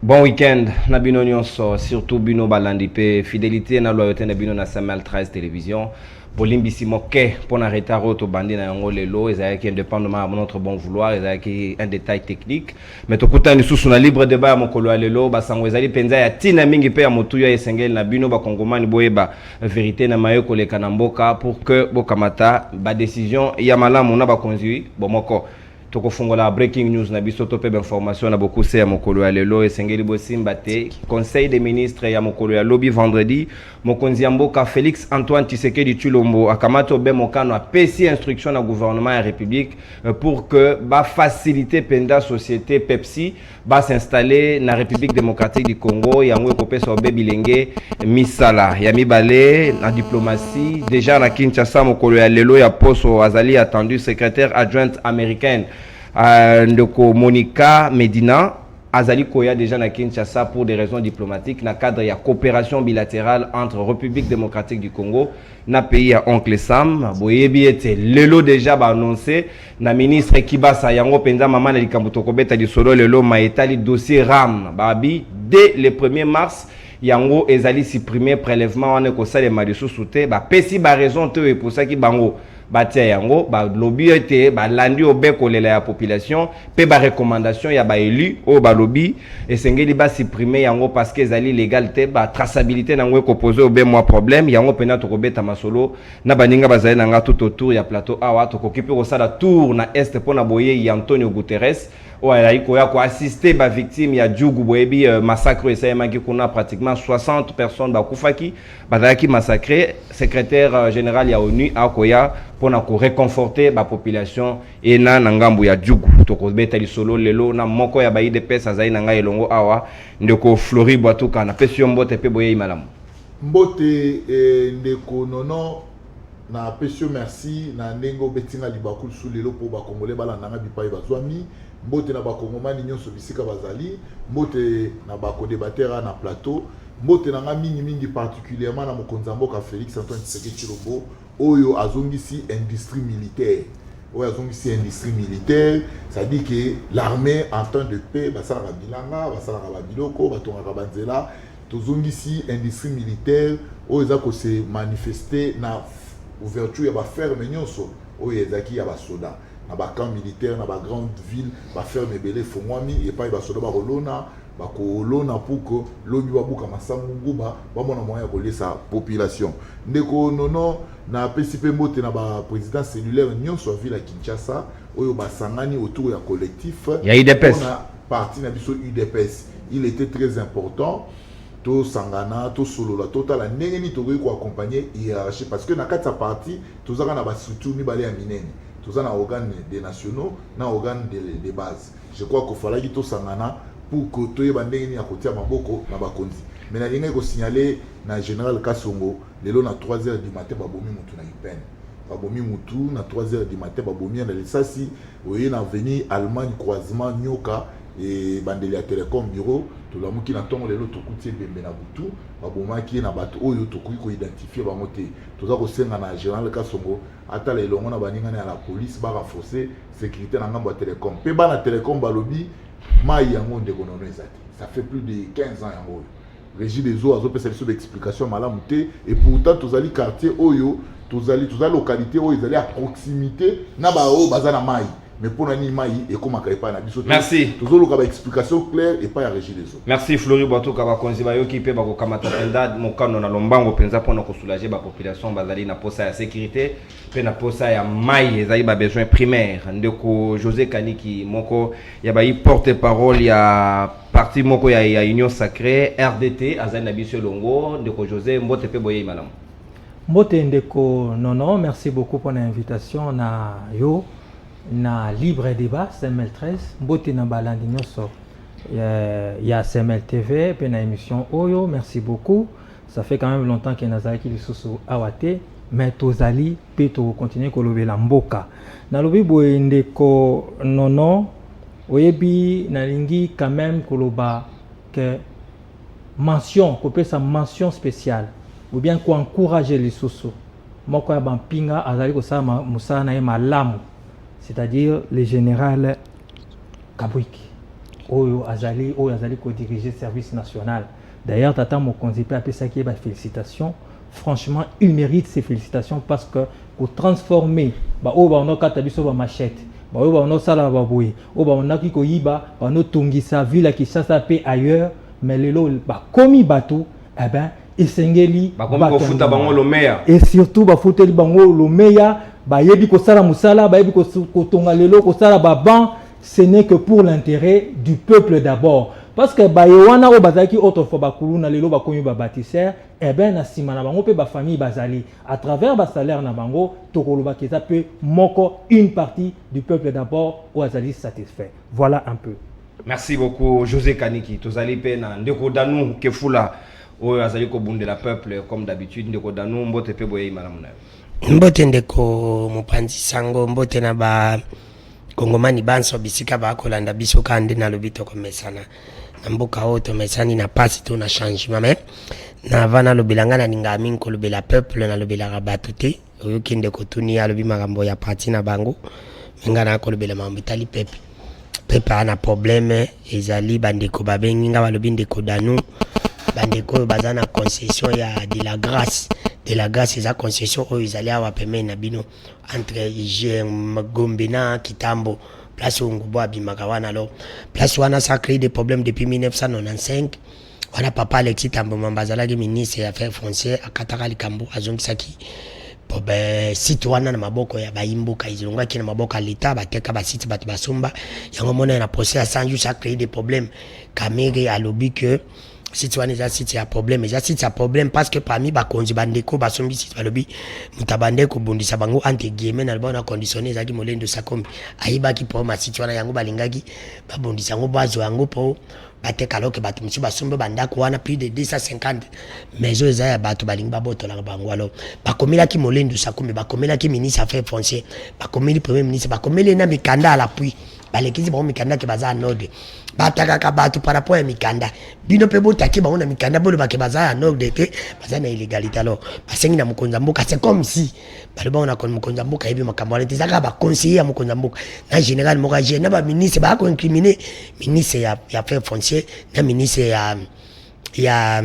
Bon week-end, na bino nyonso, surtout bino balandi pe fidélité na loyauté na bino na Samuel 13 télévision. Bolimbisi moke pour na retard to bandi na yango lelo ezaki indépendamment de notre bon vouloir ezaki un détail technique mais to kutani susu na libre débat ya mokolo ya lelo basango ezali penza ya tina mingi pe ya motu ya esengeli na bino ba kongomani boyeba vérité na mayo koleka na mboka pour que bokamata ba décision ya malamu na ba konzi bomoko. Tokofungola breaking news na biso to pe information na beaucoup se ya mokolo ya lelo esengeli bosimba te conseil des ministres ya mokolo ya lobby vendredi mokonzi ya mboka Félix Antoine Tshisekedi Tshilombo akamato be mokano apesi instruction na gouvernement ya république pour que ba faciliter penda société Pepsi ba s'installer na République démocratique du Congo yango ekopesa obe bilenge misala ya mibale na diplomatie déjà na Kinshasa mokolo ya lelo ya poso azali attendu secrétaire adjointe américaine ndeko Monica Medina azali koya déjà na Kinshasa pour des raisons diplomatiques na cadre ya coopération bilatérale entre République démocratique du Congo na pays ya Oncle Sam boyebi ete lelo déjà ba annoncé na ministre Kibasa yango penza mama na likambo tokobeta di solo lelo maetali dossier RAM babi dès le 1er mars yango ezali supprimer prélèvement wana ko salema de sous-souté ba pesi ba raison te e pour ça ki bango batia yango ba lobby ete ba landi obeko lela ya population pe ba recommandation ya ba élu o ba lobby esengeli ba supprimer yango parce que ezali légalité ba traçabilité nango ko poser obe moi problème yango pena to kobeta masolo na baninga bazali nanga tout autour ya plateau awa to kokipe ko sala tour na est pona boye ya Antonio Guterres ouais il ko assister ba victime ya Djougou boyebi massacre esayema ki kuna pratiquement 60 personnes ba kufaki bazaki massacré secrétaire général ya ONU akoya pour réconforter la population et na ngambu ya Djougou to ko beta li solo lelo na moko ya bayi de pesa zai nanga elongo awa ndeko Flori Bwatuka na pesio mbote pe boye imalamu mbote ndeko nono na pesio merci na ndengo betinga libakul su lelo po ba kongole bala nanga bipai bazwami mbote na ba kongomani nyonso bisika bazali mbote na ba ko débatera na plateau mbote nanga mingi particulièrement na mokonza mboka Félix Antoine Tshisekedi Tshilombo oyo azongisi industrie militaire oyo azongisi industrie militaire ça dit que l'armée en temps de paix basala bilanga basala babiloko batonga banzela tozongisi industrie militaire oyo za ko se manifester na ouverture ya ba ferme nyonso oyo ezaki ya ba soda na ba camp militaire na ba grande ville ba ferme belé fongwami et pas ba soda ba rolona bakolona pour que lobi babuka masangu nguba bamona moyen ko lesa population ndeko nono na PCP mbote na ba président cellulaire nyonso a ville à Kinshasa oyo basangani autour ya collectif ya UDPS on a parti na biso UDPS il était très important to sangana to solola total ndenge ni to ko accompagner hiérarchie parce que na kati sa parti tozaka na ba structure mibale ya minene tozana organe des nationaux na organe de base je crois qu'il fallait to sangana pour que tu bandeni à côté à maboko na bakonzi mais na linga ko signaler na général Kasongo lelo na 3h du matin babomi mutu na ipen babomi mutu na 3h du matin babomi na lesasi oye na avenue Allemagne croisement Nyoka et bandeli à Télécom bureau to la muki na tongo lelo to kuti bembe na butu babomaki na bato oyo to ko identifier bango te toza ko senga na général Kasongo ata lelo ngona baninga na la police ba renforcer sécurité na ngambo ya Télécom pe ba na Télécom balobi mai yango ndeko nono ezati ça fait plus de 15 ans yango régie des eaux azo pesa biso d'explication malamu te et pourtant tozali quartier oyo tozali localité oyo ezali à proximité na ba o bazana mai mais pour nani mai et comment kaipa na biso merci tozolo ka ba explication claire et pas ya régie des eaux merci Flori Bwatuka ba konzi ba yoki pe ba ko kamata penda mokano na lombango penza pona ko soulager ba population bazali na posa ya sécurité pe na posa ya mai ezali ba besoin primaire ndeko José Kaniki moko ya ba porte parole ya parti moko ya Union Sacrée RDT azali na biso longo ndeko José mbote pe boye malamu mbote ndeko nono merci beaucoup pour l'invitation na yo na libre débat CML 13 mbote na balandi nyonso ya CML TV pe na émission oyo merci beaucoup ça fait quand même longtemps que nazaki lisusu awate mais tozali pe to continuer ko lobela mboka na lobi boye ndeko nono oyebi na lingi quand même koloba que mention ko pesa mention spéciale ou bien ko encourager lisusu moko ya bampinga azali ko sa musana na malamu c'est-à-dire le général Kabwiki Oyo Azali ko diriger service national. D'ailleurs, Tata Mokonzi peut appeler ça qui est félicitations. Franchement, il mérite ces félicitations parce que pour transformer, on a katabiso ba machette, on a sala ba boy, on a kiko yiba, on a tungisa ville qui ça peut ailleurs, mais le lo ba komi bateau, eh ben Isengeli et surtout ba fouteli bango lo meya, ba yebi ko sala musala, ba yebi ko tonga lelo ko sala ba ban, ce n'est que pour l'intérêt du peuple d'abord. Parce que bayewana o bazaki autrefois bakulu na lelo bakomi ba bâtisseur, eh ben na sima na bango pe ba famille bazali à travers ba salaire na bango tokoloba keza pe moko une partie du peuple d'abord o azali satisfait. Voilà un peu. Merci beaucoup José Kaniki. Tozali pe na ndeko danu kefula o azali ko bundela peuple comme d'habitude ndeko danu mbote pe boye malamu na. Mbote ndeko mopanzi sango mbote na ba Kongomani banso bisika ba kolanda biso kande na lobito komesana. Mboka oto mesani na pasi to na changement mais na vana lobelanga na ninga mingi ko lobela peuple na lobela rabato te oyo kinde ko tuni ya lobi makambo ya parti na bango minga na ko lobela mambo tali pepe ana problème ezali bandeko babengi nga balobi ndeko danu bandeko bazana concession ya de la grâce eza concession oyo ezali awa pemene na bino entre Gombe na Kitambo place où on a bimakawana alors place où on a créé des problèmes depuis 1995 on a papa Alexis Tambo Mambazala qui ministre des affaires foncières à Katara Likambo azongisaki site wana na maboko ya baimbuka izilonga kina maboko l'État bateka ba site batu basomba yango mona na procès à Sanju ça créé des problèmes Kamere a lobby que site wana za site ya problème za site ya problème parce que parmi ba konzi bandeko basombi site balobi mutabandeko bondisa bango entre guillemets na bona conditionné za ki molendo sakombi ayibaki po ma site wana yango balingaki ba bondisa ngo bazo yango po bateka loke batu musu basomba bandako wana plus de 250 maison za ya batu balingi babotola bango alors bakomela ki molendo sakombi bakomela ki ministre affaires foncières bakomeli premier ministre bakomeli na mikanda à l'appui balekizi ba mikanda ke baza nord bataka batu par rapport à mikanda bino pe botaki ba ona mikanda bolo ba ke baza nord te baza na illégalité alors basengi na mukonza mboka c'est comme si baloba ona kon mukonza mboka yebi makambo ala tezaka ba conseiller ya mukonza mboka na général mokaje na ba ministre ba ko incriminer ministre ya affaires foncières na ministre ya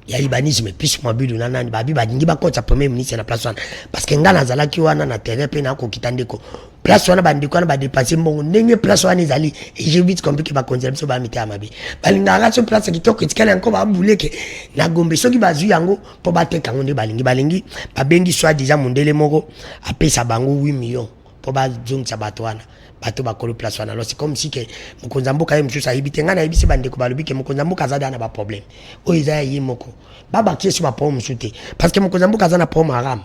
libanisme plus mobilu nana babi badingi bakota premier ministre na place wana parce que ngana zalaki wana na terrain pe na ko kitandeko place wana bandiko wana ba dépasser mbongo ndenge place wana ezali et j'ai vite compris que ba konzela biso ba mita mabe balinga ratio place kitoko etikala encore ba buleke na Gombe soki bazu yango po bateka ngonde balingi babengi soit déjà mondele moko apesa bango 8 millions po ba zongisa bato wana bato bakolo place wana alors c'est comme si que mukonza mboka ye msusa ibite ngana ibise bandeko balobi ke mukonza mboka azada na ba problème o eza ye moko baba kiesu ba problème msute parce que mukonza mboka azana problème haram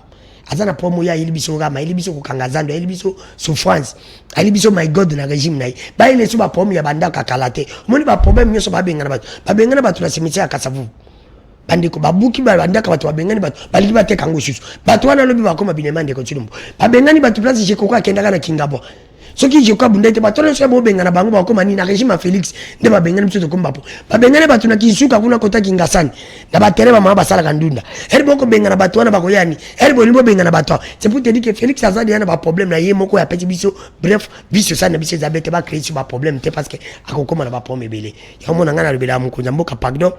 azana problème ya ilibiso ngama ilibiso kukangazando ilibiso souffrance ilibiso my god na régime na ba ile su ba problème ya bandaka kalate moni ba problème nyoso babengana bato na cimetière Kasavu bandeko babuki bandaka bato babengani bato baliki bateka ngo susu bato wana lobi bakoma binemande ko tshilumbu babengani bato place je kokwa kendaka na Kingabo soki je kwa bundete batone so bobengana bango bakoma ni na régime Félix nde babengani biso komba po babengani bato na Kisuka kuna kota Kingasani na batere ba mama basala kandunda herbo ko bengana bato wana bakoyani herbo limbo bengana bato c'est pour te dire que Félix azadi yana ba problème na ye moko ya petit biso bref biso sana biso zabete ba créer ba problème te parce que akokoma na ba problème belé ya mona ngana lobela mukonza mboka pardon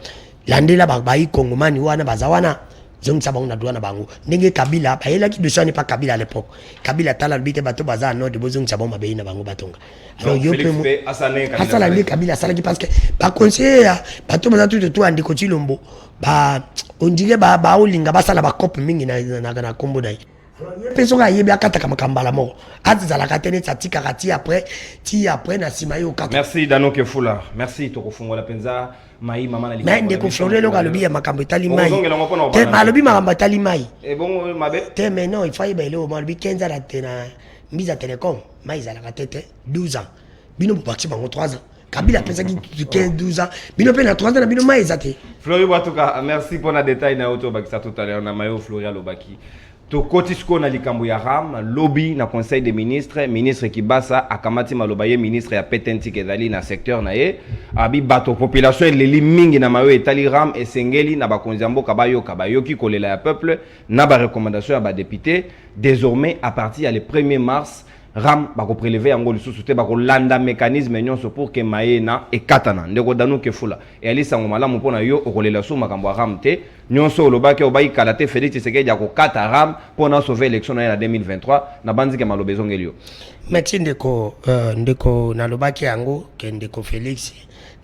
landela bayi kongomani wana bazawana zong sabang na douana bango ndenge Kabila bayela ki dosani pa Kabila à l'époque Kabila tala bite bato baza no de bozong sabang mabeyi na bango batonga alors yo pe asala ndi Kabila sala ki parce que ba conseiller bato baza tout andi ko Tshilombo ba on dirait ba olinga basala ba cop mingi na kombo dai peso ka yebi akata makambala moko azala katene tsatika kati après na sima yo kata. Merci Dano Kefula, merci to kofungola penza mai mama na likambo ndeko florelo kalobi ya makambo etali mai te malobi makambo etali mai e bongo mabe te mais non il faut yebele o malobi 15 ans tena Mbiza Telecom mai zala katete 12 ans bino bopaki bango 3 ans Kabila pensaki 15-12 ans bino pe na 3 ans na bino mai ezate Flori Batuka merci pour na détail na auto bakisa tout à l'heure na mayo Flori Alobaki to kotisko na likambo ya ram lobby na conseil des ministres ministre Kibasa akamati malobaye ministre ya petenti kezali na secteur na ye abi bato population leli mingi na mayo etali ram esengeli na bakonzi mboka bayoki kolela ya peuple na ba recommandation ya ba député désormais à partir le 1er mars ram bako prélever yango lisusu te bako landa mécanisme nyonso pour que maena e katana ndeko danu ke fula et ali sango malamu pona yo okolela so makambo ram te nyonso lobaki obai kalate Félix Tshisekedi ya ko kata ram pona sauver élection na 2023 na banzi ke malobezo ngelio. Merci ndeko na lobaki yango ke ndeko Félix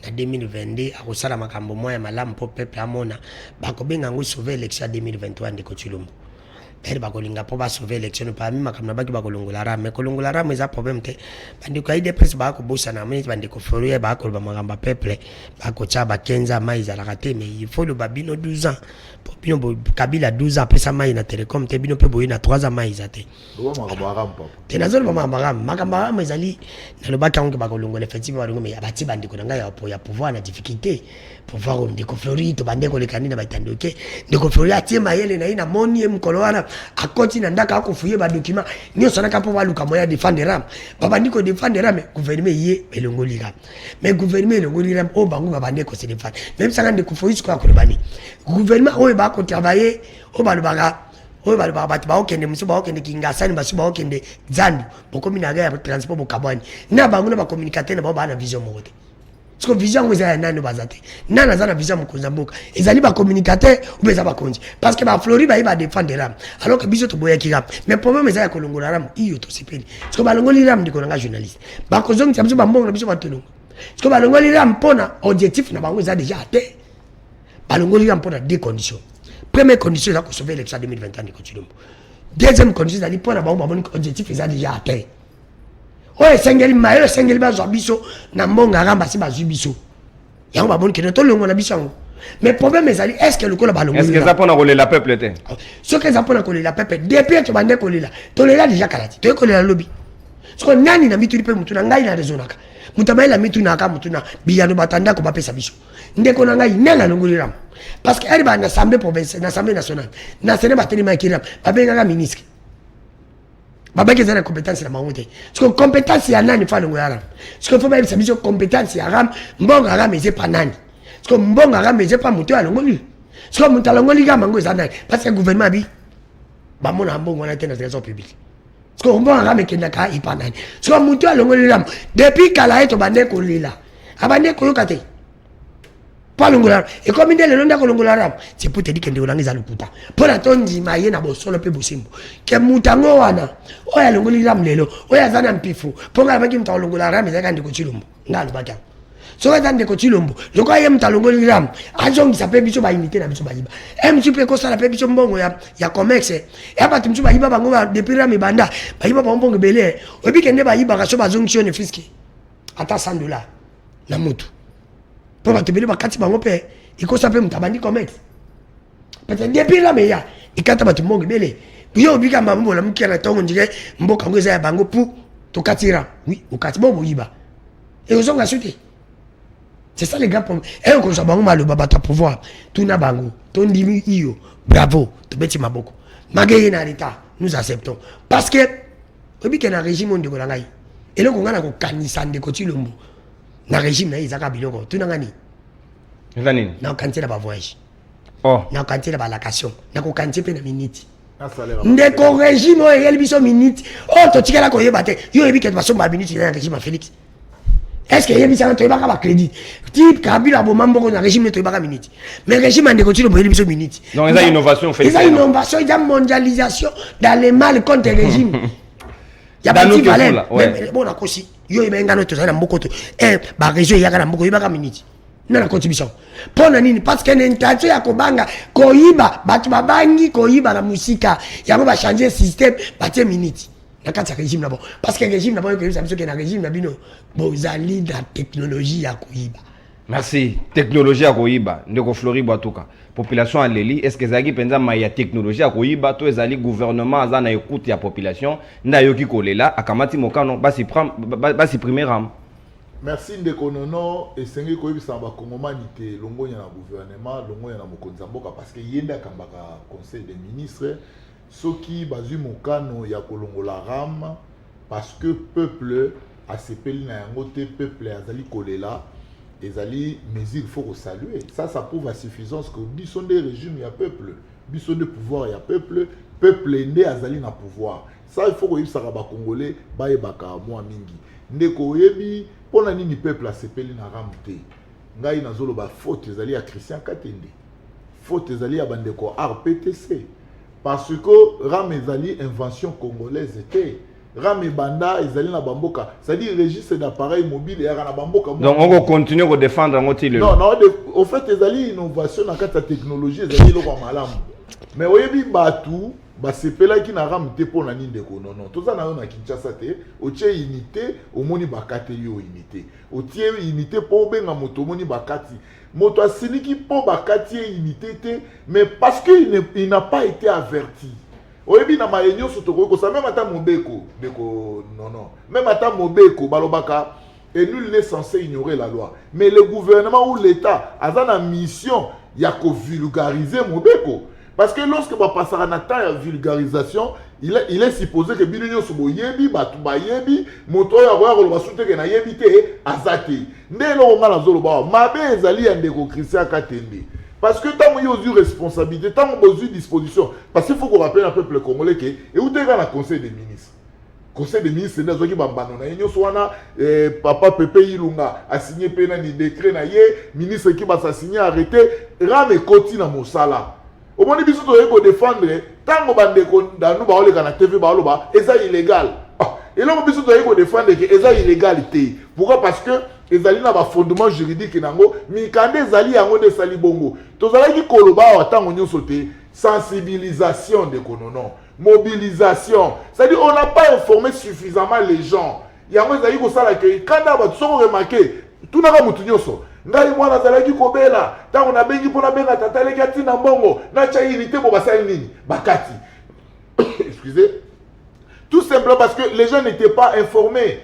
na 2022 akosala makambo moya malamu po peuple amona bakobenga ngo sauver élection ya 2023 ndeko Chilombo. Père bakolinga po ba sauver élection pa mima kamna baki bakolongola ram mais kolongola ram eza problème te bandiko aide presse bako bosa na mini bandiko folie bako ba magamba peuple bako cha ba 15 ans mais za la raté mais il faut le babino 12 ans pour bino Kabila 12 ans après ça mai na télécom te bino pe boyi na 3 ans mais za te te na zone mama ram makamba ram ezali na le baki onke bakolongola effectivement balongo mais abati bandiko na ngai ya pouvoir na difficulté pouvoir ndiko flori to bandeko le kanina batandoke ndiko flori atie mayele na ina moni mkolowana akoti na ndaka akofuye ba document nyonso naka po baluka moya défendre ram baba ndiko défendre ram gouvernement yé elongoli ram mais gouvernement elongoli ram o bango babande ko se défendre même ça ndiko foyis ko akolobani gouvernement o ba ko travailler o balubaka batu ba okende musu ba okende kingasani basu ba okende zandu bokomi na ga ya transport bokabwani na bango na ba communicateur na ba na vision mote parce que vision vous avez nani bazate nana zana vision mukonzamboka ezali ba communicateur ou beza ba konji parce que ba Flori ba iba défendre ram alors que biso to boya ki ram mais problème ezali kolongola ram iyo to sipeli parce que ba longoli ram ndiko nga journaliste ba kozongi tsabiso ba mbongo na biso ba tolongo parce que ba longoli ram pona objectif na bango ezali déjà atteint ba longoli ram pona deux conditions. Première condition c'est de sauver l'élection 2021 de Chilombo. Deuxième condition c'est de bango ba bon objectif ezali déjà atteint. Oye sengeli mayo sengeli bazo biso na mbonga ramba si bazo biso yango baboni ke to longo na biso yango mais problème ezali est-ce que le kola balongo est-ce que ça pona kolela peuple te ce que ça pona kolela peuple depuis to bande kolela to lela déjà kalati to kolela lobby ce que nani na mitu pe mutu na ngai na rezonaka mutama ila mitu na ka mutu na biyano batanda ko bapesa biso ndeko na ngai nela longolela parce que elle ba na assemblée provinciale na assemblée nationale na sene bateli makira babenga ka ministre baba qui a la compétence la mamonte parce que compétence ya nani fa longo yaram parce que faut même savoir que compétence ya ram mbonga ram c'est pas nani parce que mbonga ram c'est pas mutu ya longoli parce que mutu longoli ga mango za nani parce que gouvernement bi ba mona mbongo na tena trésor public parce que mbonga ram ke ndaka ipa nani parce que mutu ya longoli ram depuis kala eto bande ko lila abande ko yokate pas longola et comme il est le long de longola c'est pour te dire que ndeko ngiza lukuta pour la tondi maye na bosolo pe bosimbo ke mutango wana oya longoli ram lelo oya zana mpifu pour nga baki mta longola ram ezaka ndeko Chilombo ngalo baka so ka ndeko Chilombo loko ye mta longoli ram ajongi sa pe biso ba unité na biso ba yiba mtu pe ko sala pe biso mbongo ya commerce e ba tumtu ba yiba bango ba depuis ram banda ba yiba ba mbongo belé obi kende ba yiba ka so ba zonction fiski ata $100 na mutu pour te bénir bakati bango pe iko sape mutabandi commerce peut-être depuis là mais ya ikata batu mongo belé yo bika mambo la mukira tongo ndike mboka ngo za bango pou to katira oui okati bobo yiba et aux onga suite c'est ça les gars pour et on ça bango malo baba ta pouvoir tout na bango ton dimi iyo bravo to beti maboko magaye na leta nous acceptons parce que obika na régime ndeko la ngai et le konga na ko kanisa ndeko Chilombo na régime na izaka biloko tuna ngani nani na kantina ba voyage oh na kantina ba location na ko kantina pe na minute ndeko régime o yeli biso minute o to tikela ko yeba te yo yebi ke ba so ba minute na régime Félix est-ce que yebi ça to yeba ka ba crédit type Kabila bo mambo na régime to yeba ka minute mais régime ndeko Chilombo yeli biso minute donc il y a innovation Félix il y a innovation il y a mondialisation dans les mal contre régime il y a pas de valeur mais bon akosi yo ibenga no to sana mbokoto ba réseau ya kana mboko yibaka minute na contribution pona nini parce que n'intention ya kobanga koyiba batu babangi koyiba na musika yango ba changer système batie minute na kati ya régime na bon parce que régime na bon que ça que na régime na bino bozali na technologie ya koyiba merci technologie ya koyiba ndeko Flori Bwatuka population aleli est-ce que zaki penza ma ya technologie ya koyiba to ezali gouvernement aza na écoute ya population nda yoki kolela akamati mokano basi supprimer ram. Merci ndeko nono esengi koyebisa ba kongomani te longonya na gouvernement longonya na mokonzi mboka parce que yenda kambaka conseil des ministres soki bazui mokano ya kolongola ram parce que peuple asepeli na yango te peuple azali kolela ezali mesure faut saluer ça prouve à suffisance que bisonde régime ya peuple bisonde pouvoir ya peuple peuple nde azali na pouvoir. Ça il faut que ça ba congolais ba yebaka moi mingi. Ndeko yebi pona nini peuple a sepeli na ramte. Ngai nazolo ba faute ezali ya Christian Katende. Faute ezali ya bandeko RPTC. Parce que ram ezali invention congolaise était. Ram banda ezali na bamboka. C'est-à-dire registre d'appareil mobile ya na bamboka. Donc on va continuer à défendre en moti le. Non, au fait ezali innovation na kata technologie ezali lo kwa malamu. Mais oyebi batu ba sepelaki na ram te pona nini ndeko non toza na yo na Kinshasa te otie unité omoni bakate yo unité otie unité po benga moto omoni bakati moto asiliki po bakati unité te mais parce que il n'a pas été averti oyebi na mayenyo sotoko ko sa même ata mobeko ndeko non même ata mobeko balobaka et nul n'est censé ignorer la loi mais le gouvernement ou l'état a na mission ya ko vulgariser mobeko. Parce que lorsque va passer à la vulgarisation, il est supposé que Bilunio Subo Yebi, Batuba Yebi, Moto Yawa, Basute Gena Yebite, Azate. Nelo on a la Zoloba, Mabe Ezali and Deko Christian Katende. Parce que tant qu'il y a eu responsabilité, tant qu'il y a eu disposition, parce qu'il faut qu'on rappelle un peuple congolais que, et où est le conseil des ministres? Conseil des ministres, c'est là qui bambano na yenyo swana papa Pepe Ilunga a signé pena ni décret na ye, ministre qui va signer arrêté, rame koti na mosala. Au moins, il faut défendre. Tant que nous avons la TV, c'est illégal. Et là, il faut défendre que c'est illégalité. Pourquoi? Parce que les alliés n'ont pas fondement juridique. Mais quand les alliés ont des salibongo, tous les alliés qui ont sauté, sensibilisation de non, mobilisation. C'est-à-dire on n'a pas informé suffisamment les gens. Il y a des alliés qui ont quand on a remarqué, tout n'a pas moutonné. Ngai mwana zalaki kobela ta on a bengi pona benga tataleki atina mbongo na cha unité bo basali nini bakati. Excusez. Tout simplement parce que les gens n'étaient pas informés.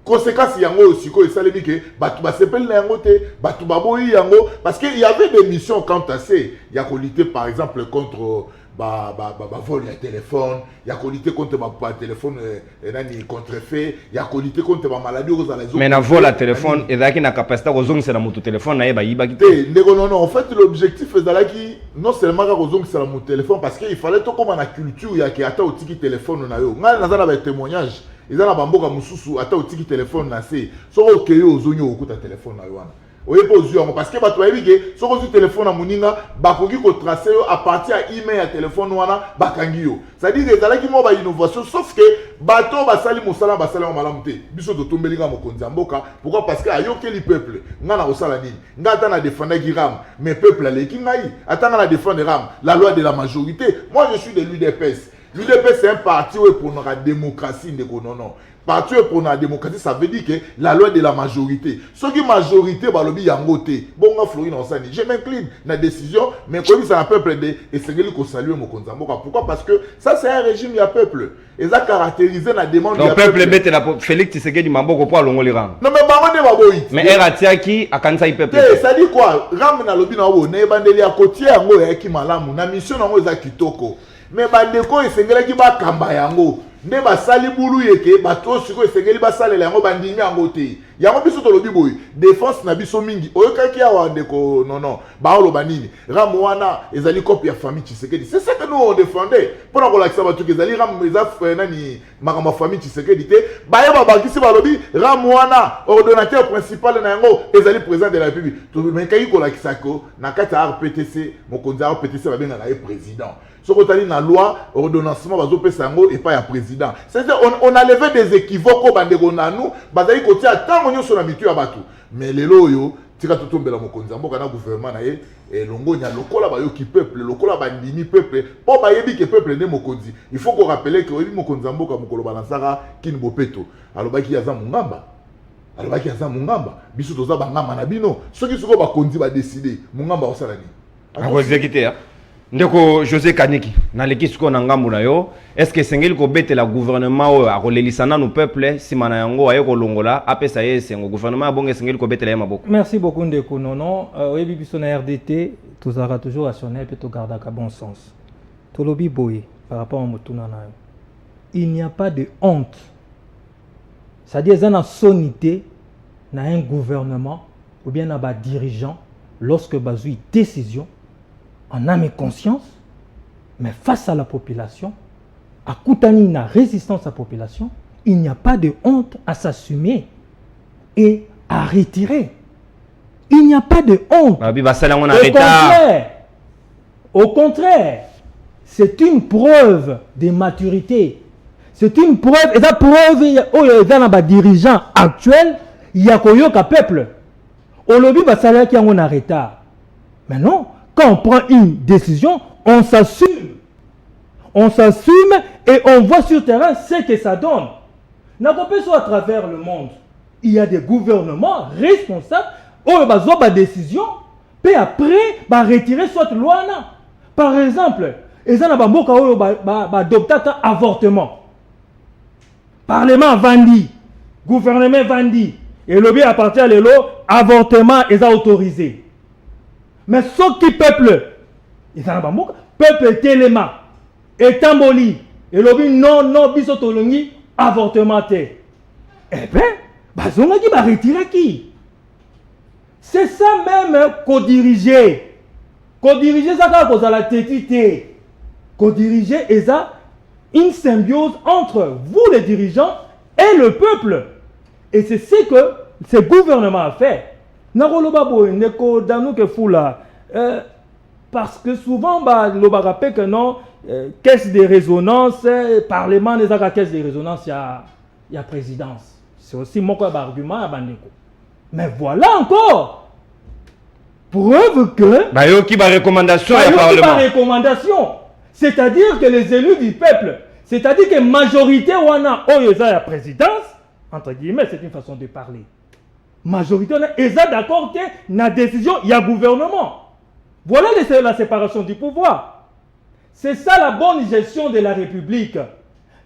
Conséquence yango aussi ko esalemi ke batu basepeli na yango te batu baboyi yango parce que il y avait des missions quant à ces il y a lutter par exemple contre vol ya téléphone, il y a lutter contre téléphone nani contrefait, il y a lutter contre maladie aux les mais na vol à téléphone et là qui na capacité aux c'est la moto téléphone na ba yiba kité. Non en fait l'objectif est là qui non seulement ka ozong c'est la moto téléphone parce que il fallait to comme na culture ya ki ata otiki téléphone na yo. Nga na za ba témoignage, ils ont bamboka mususu ata otiki téléphone na se. So okeyo ozonyo okuta téléphone na yo wana. Parce que si vous avez un téléphone à Moninga, vous pouvez tracer à partir d'email à téléphone. C'est-à-dire que vous avez une innovation, sauf que bateau basali musala basali en malamté. Biso to tombeliga mokonza mboka. Pourquoi? Parce que ayo quel peuple. Ngana osala nini. Ngata na défendre Giram, mais peuple la kingai. Attends na défendre Ram, la loi de la majorité. Moi je suis de l'UDPS. L'UDPS c'est un parti pour la démocratie non. Parti pour la démocratie, ça veut dire que la loi de la majorité. Ce qui est majorité, balobi yangote. Bon, Florine Osani, je m'incline dans la décision, mais comme ça, un peuple de et c'est lui qui salue mon konzamboka. Pourquoi? Parce que ça, c'est un régime, il y a peuple. Et ça caractérisé la demande. Donc, peuple bête la Félix Tshisekedi Mamboko pour l'Ongoliran. Non, mais baronne de baboït. Mais Eratiaki a quand ça y peuple. Ça dit quoi? Ram na lobi na wo, ne bandeli à côté yango ya ki malamu, na mission nango za kitoko. Mais bandeko esengela ki ba kamba yango. Ne basali bulu yeke bato siko esengeli basalela yango bandimi yango te yango biso to lobi boy défense na biso mingi oyokaki awa ndeko non baolo banini ram wana ezali copie ya famille Tshisekedi c'est ça que nous on défendait pour la kolakisa bato ezali ram eza nani makamba famille Tshisekedi te baye babakisi balobi ram wana ordonnateur principal na yango ezali président de la République to mekaki kolakisa ko na kati ya RPTC mokonzi ya RPTC babenga na président. Ce qu'on a dit dans la loi, ordonnancement, et pas le président. C'est-à-dire on a levé des équivoques au Bandegonanu, Bazali Koti a tant on sur la mitu à Batou. Mais les loyaux, tika to tombe la mokonzi, ambo kana gouvernement na ye, et longo nya lokola ba yo ki peuple, lokola ba ndimi peuple, po ba yebi ke peuple ne mokonzi. Il faut qu'on rappelle que oyebi mokonzi ambo ka mokolo balansaka kin bopeto. Alobaki yaza mungamba. Alobaki yaza mungamba. Biso toza bangamba na bino. Soki soko ba konzi ba décider, mungamba osala ni. Akozekite ndeko José Kaniki na lekisiko na ngambu na yo est-ce que sengeli ko betela gouvernement o akolelisana no peuple simana yango aye ko longola apesa yesengo gouvernement abonge sengeli ko betela maboko. Merci beaucoup ndeko nono oyebi biso na RDT tozara toujours rationnel pe to garda ka bon sens to lobi boye par rapport à motuna na yo il n'y a pas de honte c'est-à-dire ça na sonité na un gouvernement ou bien na ba dirigeant lorsque bazui décision en âme et conscience Mais face à la population, à Koutani, la résistance à la population, il n'y a pas de honte à s'assumer et à retirer. Il n'y a pas de honte. Au contraire, c'est une preuve de maturité. C'est une preuve, et la preuve, dans les dirigeants actuels, il y a un peuple. Au lobby, il y a un retard. Mais non, quand on prend une décision, on s'assume. On s'assume et on voit sur le terrain ce que ça donne. Soit à travers le monde, il y a des gouvernements responsables où ils ont des décisions, puis après, retirer soit loi. Par exemple, ils ont adopté un avortement. Parlement Vandi, gouvernement Vandi, et le bien appartient à l'élo, avortement est autorisé. Mais ce qui peuple, ils ont peuple Téléma, et Tamboli, et le bien non, bisotolongi, avortement. Eh bien, on a dit retirer qui? C'est ça même qu'on dirigeait. Qu'on dirigeait ça quand on la tétité. Qu'on dirigeait et ça une symbiose entre vous les dirigeants et le peuple. Et c'est ce que ce gouvernement a fait. Parce que souvent, le rappelle que non, caisse de résonance, parlement, les caisse de résonance, il y a présidence. C'est aussi mon argument à Bandeko. Mais voilà encore. Preuve que. Qui va recommandation au Parlement. Recommandation. C'est-à-dire que les élus du peuple, c'est-à-dire que la majorité, on a la présidence, entre guillemets, c'est une façon de parler. Majorité, ils sont d'accord que la décision, il y a gouvernement. Voilà la séparation du pouvoir. C'est ça la bonne gestion de la République.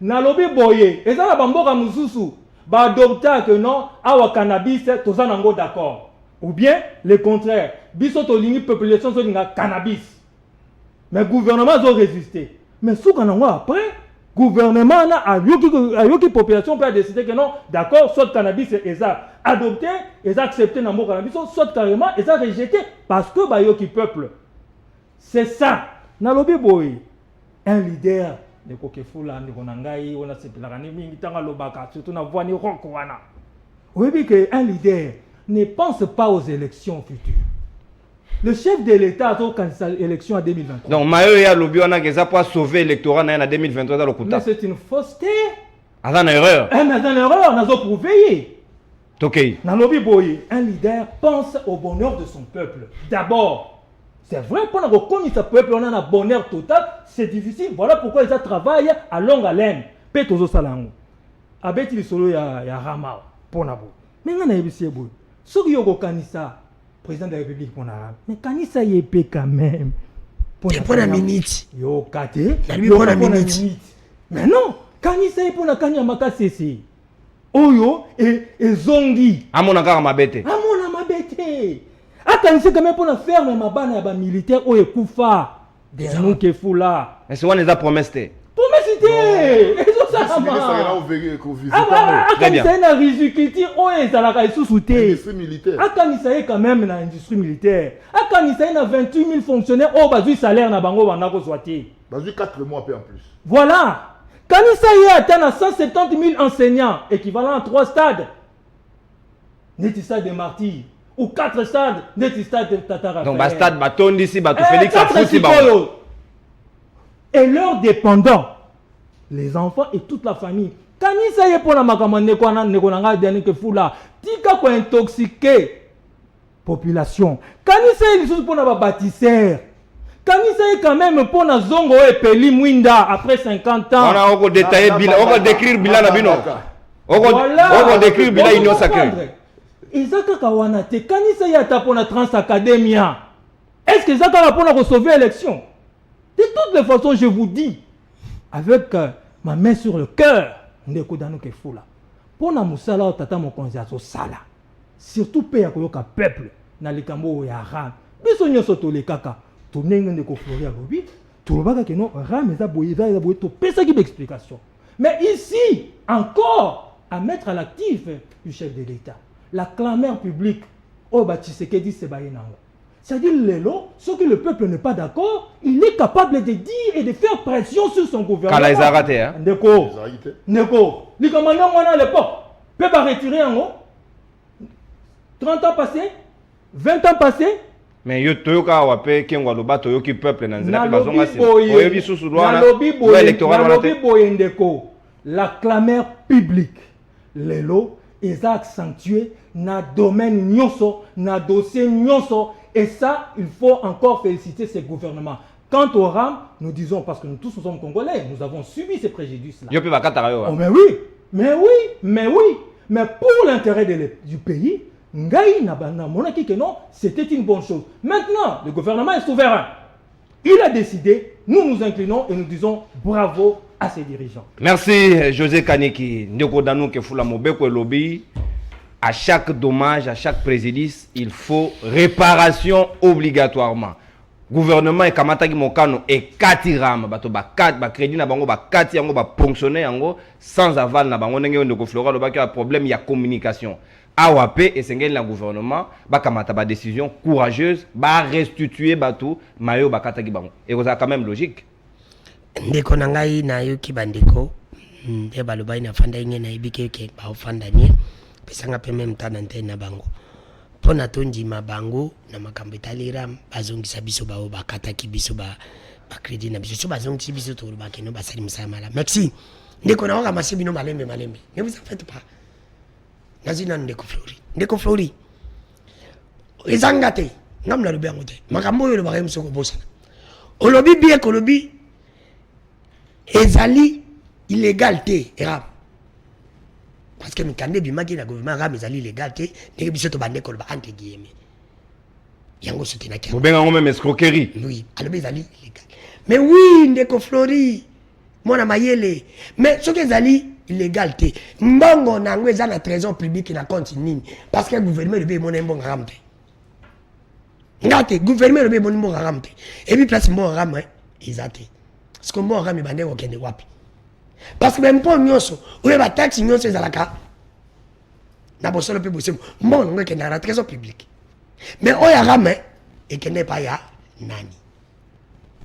Nalobi boye, et ça la bamboka mususu, adopter que non, awa cannabis, tout ça n'ango d'accord. Ou bien le contraire, biso to lingi population so linga cannabis. Mais le gouvernement a résisté. Mais ce qu'on a après, le gouvernement a la population peut décider que non, d'accord, soit le cannabis est adopté, est accepté dans le cannabis, soit carrément est rejeté parce que le peuple. C'est ça. Nalobi boy, un leader de Kokefula, de Konangai, on a cette mingi tanga lobaka, surtout na voix ni rokwana. Oui, que un leader ne pense pas aux élections futures. Le chef de l'État a candidat à l'élection en 2023. Donc, Mayo et Alobi, on a pour sauver l'électorat en 2023 dans le Kouta. Mais c'est une fausseté. C'est une erreur. Mais c'est une erreur, on a prouvé. Ok. Nalobi Boye, un leader pense au bonheur de son peuple. D'abord, c'est vrai, pour reconnaître ce peuple, on a un bonheur total, c'est difficile. Voilà pourquoi ils travaillent à longue haleine. Petozo Salango. Abeti Lisolo ya Rama. Pour Nabo. Mais on a eu ce bout. Ce qui est Kanissa, président de la République, pour Nabo. Mais Kanissa y est quand même. Pour la minute. Yo, Kate. Pour la minute. Mais non, Kanissa y est pour la Kanyamaka CC. Oyo et Zongi. Amonaka Mabete. Amona Mabete. Akanisa quand même pour la ferme mabana ba militaire oyo kufa. De nous que fou là. Et c'est on les a promesse. Promesse. Eso ça ma. Akanisa na rizikiti oyo ezalaka esusuté. Industrie militaire. Akanisa quand même na industrie militaire. Akanisa na 28 000 fonctionnaires au bazui salaire na bango bana ko zwati. Bazui 4 mois peu en plus. Voilà. Kanisa y atteint à 170 000 enseignants, équivalent à 3 stades. N'est-ce stade de martyrs ou 4 stades, n'est-ce stade de Tatara. Donc, stade Baton d'ici, Baton Félix, à Fouti, et leurs dépendants, les enfants et toute la famille. Kanisa y est pour la makamane ko na nekonanga dernier que fou là. Tika ko intoxiquer population. Kanisa y est pour la bâtisseur. Kanisa est quand même pour na zongo et peli mwinda après 50 ans. On a encore détaillé bilan, on va décrire bilan na bino. On va décrire bilan union sacrée. Ezaka kawana te kanisa ya tapona Trans Academia. Est-ce que Zaka va pour sauver l'élection? De toutes les façons, je vous dis avec ma main sur le cœur, ndeko dano ke fula. Pona musala tata mokonzi azo sala. Surtout pe ya koyoka peuple na likambo ya ram. Biso nyoso to le kaka. Mais ici, encore, à mettre à l'actif du chef de l'État, la clameur publique, oh bah Tshisekedi c'est baye nango. C'est-à-dire, ce que le peuple n'est pas d'accord, il est capable de dire et de faire pression sur son gouvernement. Kala Izarate, hein? Neko, les commandants, moi, à l'époque, peut pas retirer en haut. 30 ans passés, 20 ans passés. Mais yo toyoka wape kengwa loba toyoki peuple na nzela pe bazonga si. Oyebi susu loi électoral ndeko. La clameur publique. Lelo ils a accentué na domaine nyonso, na dossier nyonso, et ça il faut encore féliciter ces gouvernements. Quant au RAM, nous disons, parce que nous tous nous sommes congolais, nous avons subi ces préjudices-là. Yo pe bakata yo. Oh, mais oui. Mais pour l'intérêt du pays, Ngaï n'a monaki que non, c'était une bonne chose. Maintenant, le gouvernement est souverain. Il a décidé, nous nous inclinons et nous disons bravo à ses dirigeants. Merci José Kaniki. Ndeko Danou Kefula Mobeko Lobby. À chaque dommage, à chaque préjudice, il faut réparation obligatoirement. Gouvernement et kamataki mokano et katiram bato ba kat ba crédit na bango ba kati yango ba ponctionner yango sans aval na bango ndenge ndeko Flora lobaki a problème ya communication. AWP et sengeli na gouvernement ba kamata ba décision courageuse ba restituer bato mayo ba kataki bango. Et ça quand même logique. Ndeko na ngai na yoki bandeko nde balobai na fanda inge na ibike ke ba ofanda ni pesanga pe même temps na bango. Pona tonji mabango na makambo etalira bazongisa biso ba bakataki biso ba crédit na biso so bazongisi biso to ba keno basali musamala. Merci. Ndeko na waka masibino malembe. Ne vous en faites pas. Nazina ndeko Flori. Ezangate ngamla lobi angote. Makambo yo lo ba msoko bosa. Olobi bien kolobi ezali illégalité era. Parce que mikande bimaki na gouvernement ram ezali illégalité ndenge biso to bande koloba entre guillemets. Yango soutena ki. Mobenga ngome même escroquerie. Oui, alobi ezali illégal. Mais oui, ndeko Flori. Mona mayele. Mais ce que ezali illégalité. Mbongo nango eza na trésor public na compte nini parce que le gouvernement le be mon mbongo ramte. Ngate gouvernement le be mon mbongo ramte. Et puis place mbongo ram ezate. Parce que mbongo ram bande ko kende wapi. Parce que même pas nyonso, ou ba taxe nyonso ezalaka. Na bosolo pe bosemo. Mbongo ngo kende na trésor public. Mais oya ram et kende pa ya nani.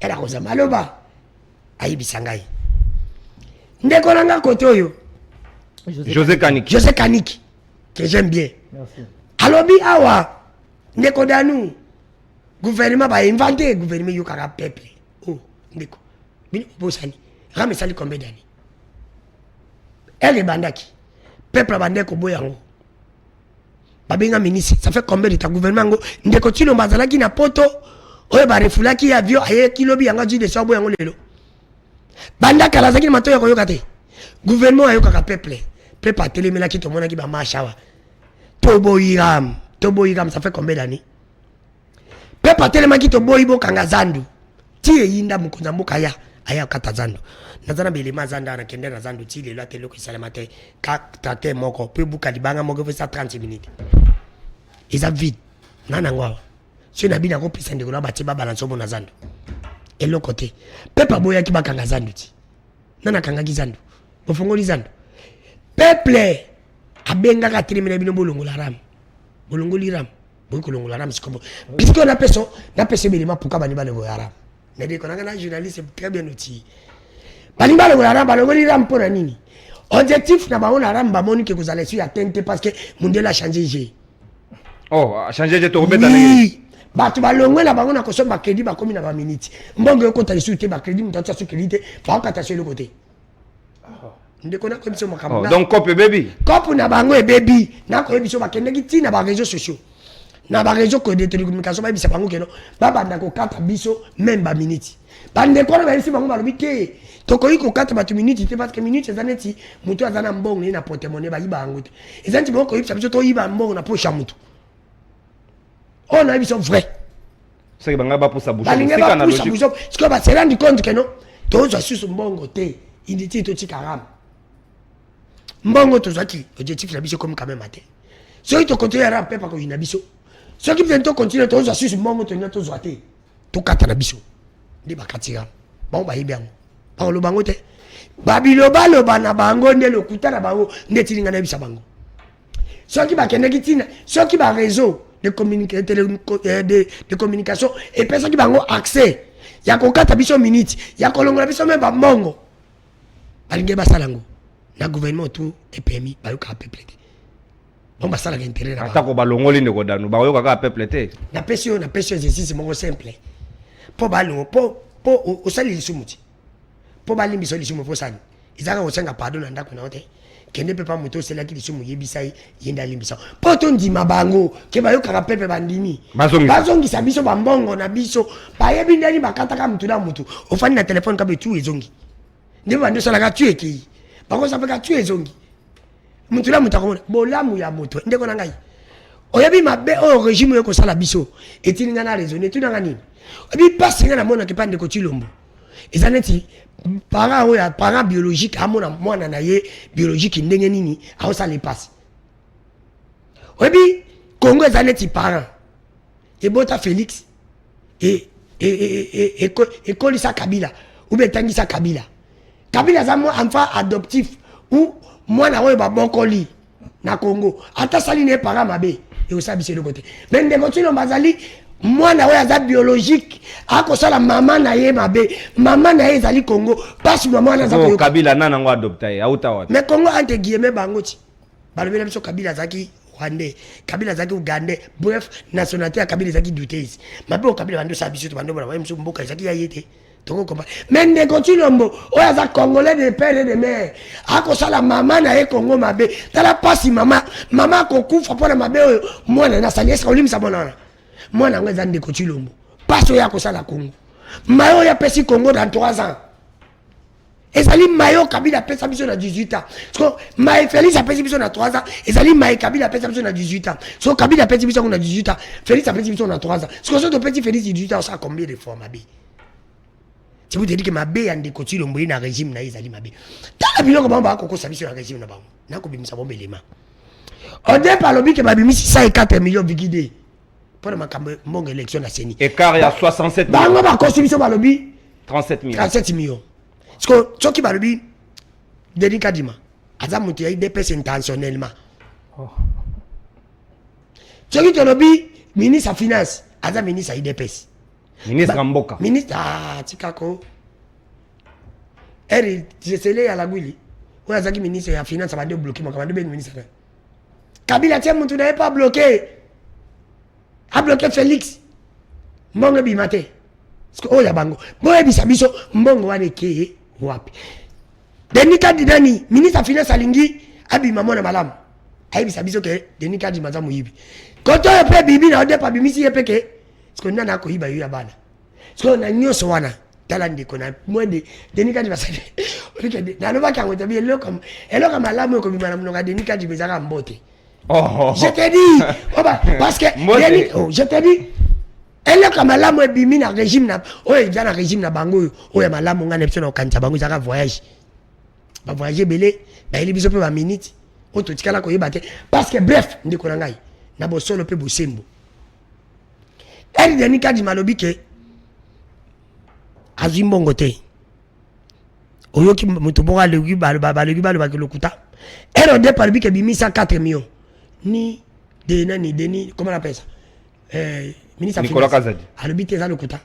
Elle a koza maloba. Ayibisangai. Ndeko nanga côté oyo. José Kaniki que j'aime bien. Merci. Alobi awa ndeko danu gouvernement ba inventé gouvernement yokaka peuple. Oh ndeko. Bino bosani. Rame sali combien d'années? Elle bandaki. Peuple bandeko boyango. Babenga ministre, ça fait combien de temps gouvernement ngo ndeko tilo bazalaki na poto oyo ba refulaki avion aye kilobi yanga ji de sabo yango lelo. Banda kalazaki mato ya koyoka te. Gouvernement ayoka peuple. Peuple a télémela ki to mona ki ba machawa. Tobo Iram, ça fait combien d'années? Peuple a télémela ki to boyibo kanga zandu. Ti yinda mukonza mboka ya aya kata zandu. Nazana belema zanda na kende na zandu ti lelo atelo ki salamate ka tate moko pe buka libanga moko fe 30 minutes. Isa vide. Nana ngwa. Si na bina ko pisa ndeko na bati ba balance mo na zandu. Et l'autre côté, peuple boya qui bakanga zandu ti. Nana kanga gizandu. Bofongoli zandu. Peuple abenga ka trimina bino bolongola ram. Bolongoli ram. Bolongola ram sikobo. Puisque on a pese belima pourquoi bani bale ram. Nedi konanga na journaliste très bien outil. Bani bale ram balongoli ram pour nini? Objectif na ba on ram ba moni que vous allez sur atteinte parce que Mundela a changé. Oh, a changé de to remettre dans Batu balongwe na bango na kosomba crédit ba komi na ba minute. Mbongo yo kota sur te ba crédit mutatu sur crédit ba kata sur le côté. Ndeko na ko biso makambo. Donc cop baby. Cop na bango e baby na ko biso ba kende ki na ba réseaux sociaux. Na ba réseaux ko de télécommunication ba bisa bango keno. Ba banda ko kata biso même ba minute. Bande ko na ba isi bango ba lobite. Toko iko kata ba minute te parce que minute zaneti mutu azana mbongo ni na porte-monnaie ba yiba ngote. Ezanti boko yipsa biso to yiba mbongo na poche mutu. On a vu son vrai. C'est que bangaba pour sa bouche. C'est que bah c'est rendu compte que non. Tous ont su son mbongo te. Il dit tout tikaram. Mbongo tous qui objectif la biso comme quand même maté. Ceux qui continuent à ramper pas que une biso. Ceux qui viennent continuer tous ont su son mbongo te tous zoaté. Tout kata na biso. Ndi bakatira. Bon ba yebia. Ba lo bango te. Babilo balo bana bango ndelo kuta na bango ndetilinga na bisa bango. Ceux qui ba kende kitina, ceux qui ba réseau de communication et personne qui va avoir accès. Il y a encore 4 minutes, il y a encore même pas mongo. Balingue basalango. Le gouvernement tout est permis par le peuple. On va ça l'intérêt là. Atako balongoli ne kodanu, ba yo kaka peuple té. Na pression exercice mon simple. Pour balon pour au sali lisumuti. Pour balimbi so lisumu pour sali. Izaka osenga pardon na ndako na ote. Kende pe pa moto c'est là qui lisumu yebisa yenda limbisa. Pour ton di mabango ke ba yo kaka peuple bandimi. Bazongi sa biso bambongo na biso. Ba yebi ndani bakata ka mutu na mutu. Ofani na téléphone ka betu ezongi. Ndeba bando sala ka tuer ki. Bako sa pe ka tuer ezongi. Mutu la mutakomona bolamu ya moto ndeko na ngai oyebi mabe o régime yo ko sala biso etini ngana raisonner tu nanga nini oyebi passe ngana mona ke pande ko Chilombo ezaneti parent biologique amona mwana na ye biologique ndenge nini a sala les passe oyebi Congo ezaneti parent ebota Félix et kolisa Kabila ou betangisa Kabila za mo enfant adoptif ou moi na ba bokoli na Congo ata sali ne para mabe et au sabisi de côté mais ndeko tino bazali moi na za biologique ako sala maman na ye mabe maman na ye zali Congo parce maman na za ko Kabila nana ngo adopter auta wapi mais Congo ante guillemets bangoti balobela biso Kabila zaki Rwandais Kabila zaki Ugandais bref nationalité ya Kabila zaki douteuse mabe o Kabila bando sabisi to bando bana wa mso mboka zaki ya yete. Mais ndeko Chilombo oya za Congolais de père et de mère ako sala maman na e Congo mabe tala pasi maman ko kufa pona mabe mwana na sali eska olimisa bonana mwana ngwe za ndeko Chilombo paso ya ko sala Congo mayo ya pesi Congo dans 3 ans ezali mayo Kabila pesa biso na 18 ans so mai Félix a pesi biso na 3 ans ezali mai Kabila pesa biso na 18 ans so Kabila pesi biso na 18 ans Félix a pesi biso na 3 ans so so to pesi Félix 18 ans ça combien de fois mabe. Si vous dites que ma bé and de Chilombo na régime na ezali mabe. Tala biloko bamba ko sabiso na régime na bango. Na ko bimisa bombe lema. On dit par lobby que ba bimisi 104 millions vigidé. Pour makambo mbongo élection na Seni. Écart ya 67 millions. Bango ba constitution ba lobby 37 millions. 37 millions. Parce que ce qui ba lobby Denis Kadima aza mutu ya IDPS intentionnellement. Ce qui lobby ministre de finance aza ministre IDPS. Ministre Mboka. Ministre Tikako. Elle c'est à la Guili. Ou a zaki ministre ya finance va bloquer mon commande ministre. Kabila tient mutu n'a pas bloqué. A bloqué Félix. Mbongo bimate. Parce que oh ya bango. Boye bisabiso mbongo wane ke wapi. Denis Kadidani ministre finance alingi abi maman na malam. Ayi bisabiso ke Denis Kadidani mazamu yibi. Koto pe bibi na ode pa bimisi yepeke. Parce que nana ko hiba yo ya bana. Parce que na nyoso wana tala ndiko na mwende Denis Kadima basade. Olike na loba kango tabi elo comme malamu ko bimana mnonga Denis Kadima bezaka mbote. Oh. Je te dis parce que je te dis elo comme malamu e bimi na régime na ja na régime na bango o ya malamu ngana epso na kancha bango zaka voyage. Ba voyager belé ba eli biso pe ba minute o to tikala ko yebate parce que bref ndiko na ngai na bo solo pe bo sembo. Elle Denis Kadima lobi ke azimbongo te oyoki mutu bonga legubi ba lokuta elle on départ bi ke bimisa 4 millions ni de nani Denis comment on appelle ça ministre Nicolas Kazadi alobi te za lokuta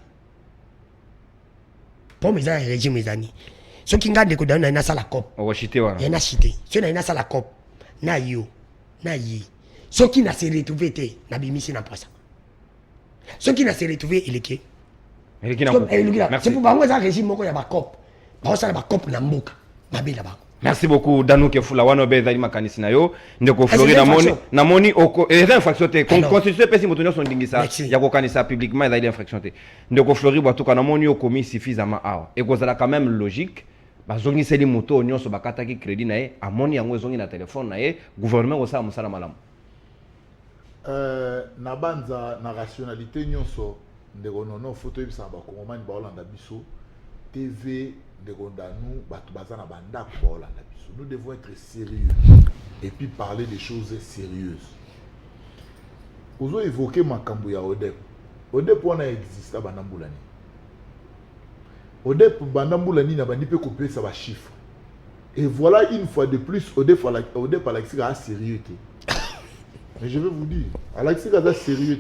pour mes régime mes amis ce qui ngande ko na sala cop o chité wana na chité ce na sala cop na yo na yi ce qui na se retrouver te na bimisi na posa. Ce qui n'a se retrouvé, il est qui? C'est pour moi ça régime moko ya ba cop. Ba ça ba cop na mboka. Mabe là-bas. Merci beaucoup Danou Kefula wana obeza ima kanisi na yo ndeko Flori na moni oko infraction te constitution pesi motonyo son dingisa ya ko kanisa publiquement za infraction te ndeko Flori batuka na moni okomi suffisamment awa et kozala quand même logique bazongi seli moto nyonso bakata ki crédit na ye amoni yango ezongi na téléphone na ye gouvernement ko sa musala malamu. Na banza na rationalité nyonso ndeko nono photo yebisa ba kongomani ba Holanda biso TV ndeko ndanu batu bazana banda ko ba Holanda biso. Nous devons être sérieux et puis parler des choses sérieuses. Ozo évoquer makambo ya ODEP. ODEP wana exista banambulani. ODEP banambulani na bandi pe couper ça ba chiffre. Et voilà une fois de plus ODEP a la sérieux. Mais je vais vous dire, Alexis Gaza sérieux.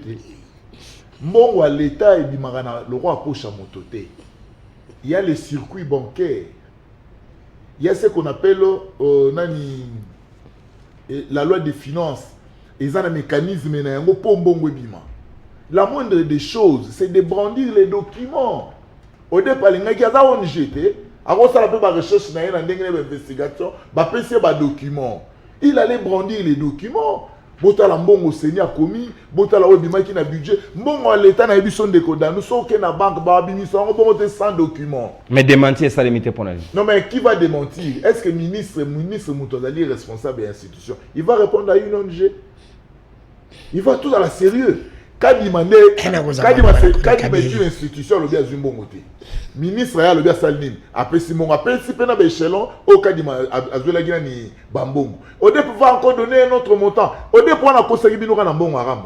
Bon, à l'État et Bimagana, le roi a poche à mototé. Il y a les circuits bancaires. Il y a ce qu'on appelle la loi des finances. Ils ont un mécanisme. La moindre des choses, c'est de brandir les documents. Au départ, il y a des ONG. Avant ça, la recherche, il y a une investigation. Il y a des documents. Il allait brandir les documents. Botala mbongo seigneur commis, botala obima qui na budget, mbongo à l'état na ebison de koda, nous sommes que na banque ba bimisa, on peut sans documents. Mais démentir ça limité pour nous. Non mais qui va démentir? Est-ce que ministre Moutozali est responsable de l'institution? Il va répondre à une ONG. Il va tout à la sérieux. Quand il m'a dit une institution, le bien Zumbongote. Ministre a le bien Salmin. Après si mon appel si pena échelon au cas il m'a azula gina ni bambongo. Au départ va encore donner un autre montant. Au départ on a conseillé bino kana mbongo aram.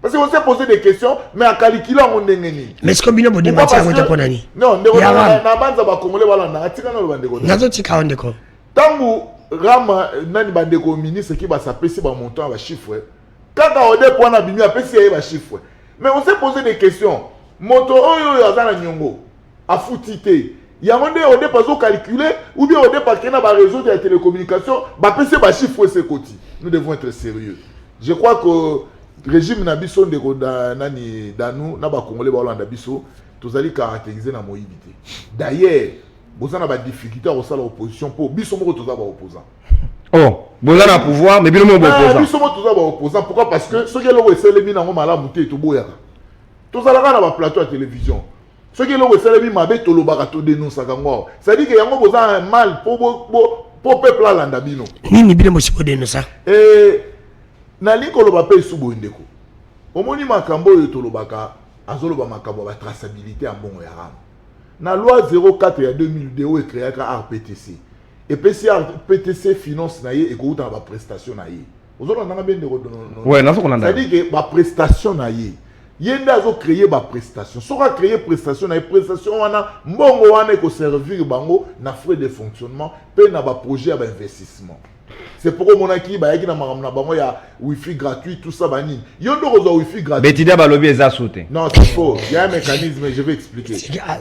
Parce qu'on s'est posé des questions mais à calculer on ndengeni. Mais est-ce que bino bo démentir à votre nani? Non, ndeko na banza ba congolais wala na atika na bandeko. Nazo tika ondeko. Tangu rama nani bandeko ministre qui va s'appeler ba montant ba chiffre. Quand on a des points à bimia, il y a chiffres. Mais on s'est posé des questions. Moto oyo yazana nyongo a foutité. Il y a un départ calculer ou bien au départ qu'il y a un réseau de la télécommunication, bah PC ba chiffre ce côté. Nous devons être sérieux. Je crois que le régime nabiso de nani danou na ba congolais ba Hollande nabiso tous allez caractériser na mobilité. D'ailleurs, vous avez des difficultés à l'opposition pour biso moko tous aba opposant. Oh, vous avez un pouvoir, mais bien le opposant. Pourquoi? Parce que ceux qui ont essayé de faire malade, ils sont tous les gens plateau à télévision. Ceux qui ont essayé de faire tout le barato dénonce. C'est-à-dire qu'il y a un mal pour le peuple à l'andabino. Ni bien aussi pour dénoncer. Et Nali Kolobape Suboindeko. Au moni makambo yotolobaka, azoloba makambo la traçabilité en bon yaram. Na loi 04 ya 2002 est créé à RPTC. Et puis si PTC finance naie et qu'on a la prestation naie. Vous avez bien de ouais, non, c'est-à-dire que la prestation naie. Yenda a créé la prestation. Si on a créé prestation, la prestation on a mbongo wana ko servir bango na frais de fonctionnement, pe na ba projet à investissement. C'est pourquoi mon aki ba yaki na maramna bango ya wifi gratuit tout ça bani. Yondo ko wifi gratuit. Betida ba lobby eza sauté. Non, c'est faux. Il y a un mécanisme, je vais expliquer.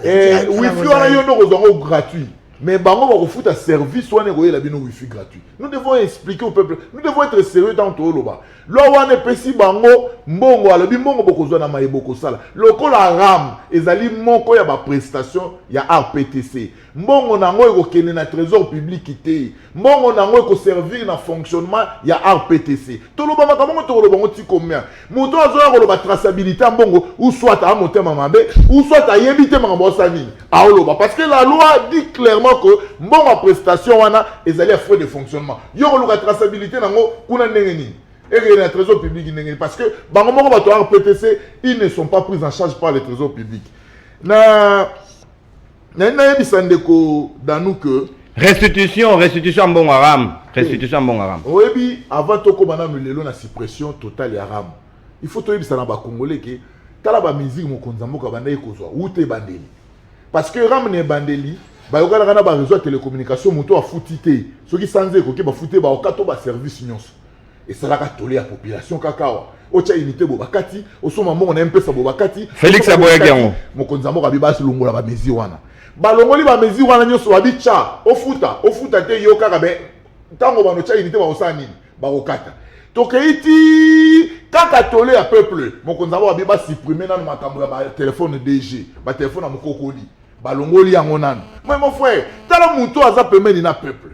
Et wifi wana yondo ko gratuit. Mais bango va foutre un service ou un wifi gratuit. Nous devons expliquer au peuple. Nous devons être sérieux dans tout le bas. Là où on est pessi bango mbongo alobi mbongo bokozwa na maiboko sala. Lokola ram ezali moko ya ba prestation ya RPTC. Mbongo nango ekokende na trésor public ité. Mbongo nango eko servir na fonctionnement ya RPTC. Toloba makambo toloba ngoti combien. Moto azoya ko loba traçabilité mbongo ou soit à motema mabe ou soit à yebite makambo sani. Aoloba parce que la loi dit clairement que mbongo prestation wana ezali à frais de fonctionnement. Yo ko loba traçabilité nango kuna ndengeni. Et le trésor public, parce que RPTC, ils ne sont pas pris en charge par le trésor public. Restitution bon aram. Restitution bon aram. Oui, avant tout comme on a la suppression totale de aram. Il faut que ça n'a pas congolais que tala ba musique mo konzambo ka banda ekozwa ute bandeli. Parce que ram ne bandeli, ba yoka na ba réseau de télécommunication moto a foutité. Ceux qui sanze ko ke ba fouté ba okato ba service nyonso. Et ça va toller la population kakawa. Ocha unité bobakati, osoma mo on a un peu sa bobakati. Félix Aboyagiango. Mo konzambo ka bibasi longola ba mezi wana. Ba longoli ba mezi wana nyoso ba bicha, ofuta te yoka ka be. Tango ba no cha unité ba osani, ba okata. Tokeiti kaka toller ya peuple. Mo konzambo ba biba supprimer na makambo ya ba téléphone DG, ba téléphone na mokokoli. Ba longoli yango nanu. Mais mon frère, tala muto aza pemeni na peuple.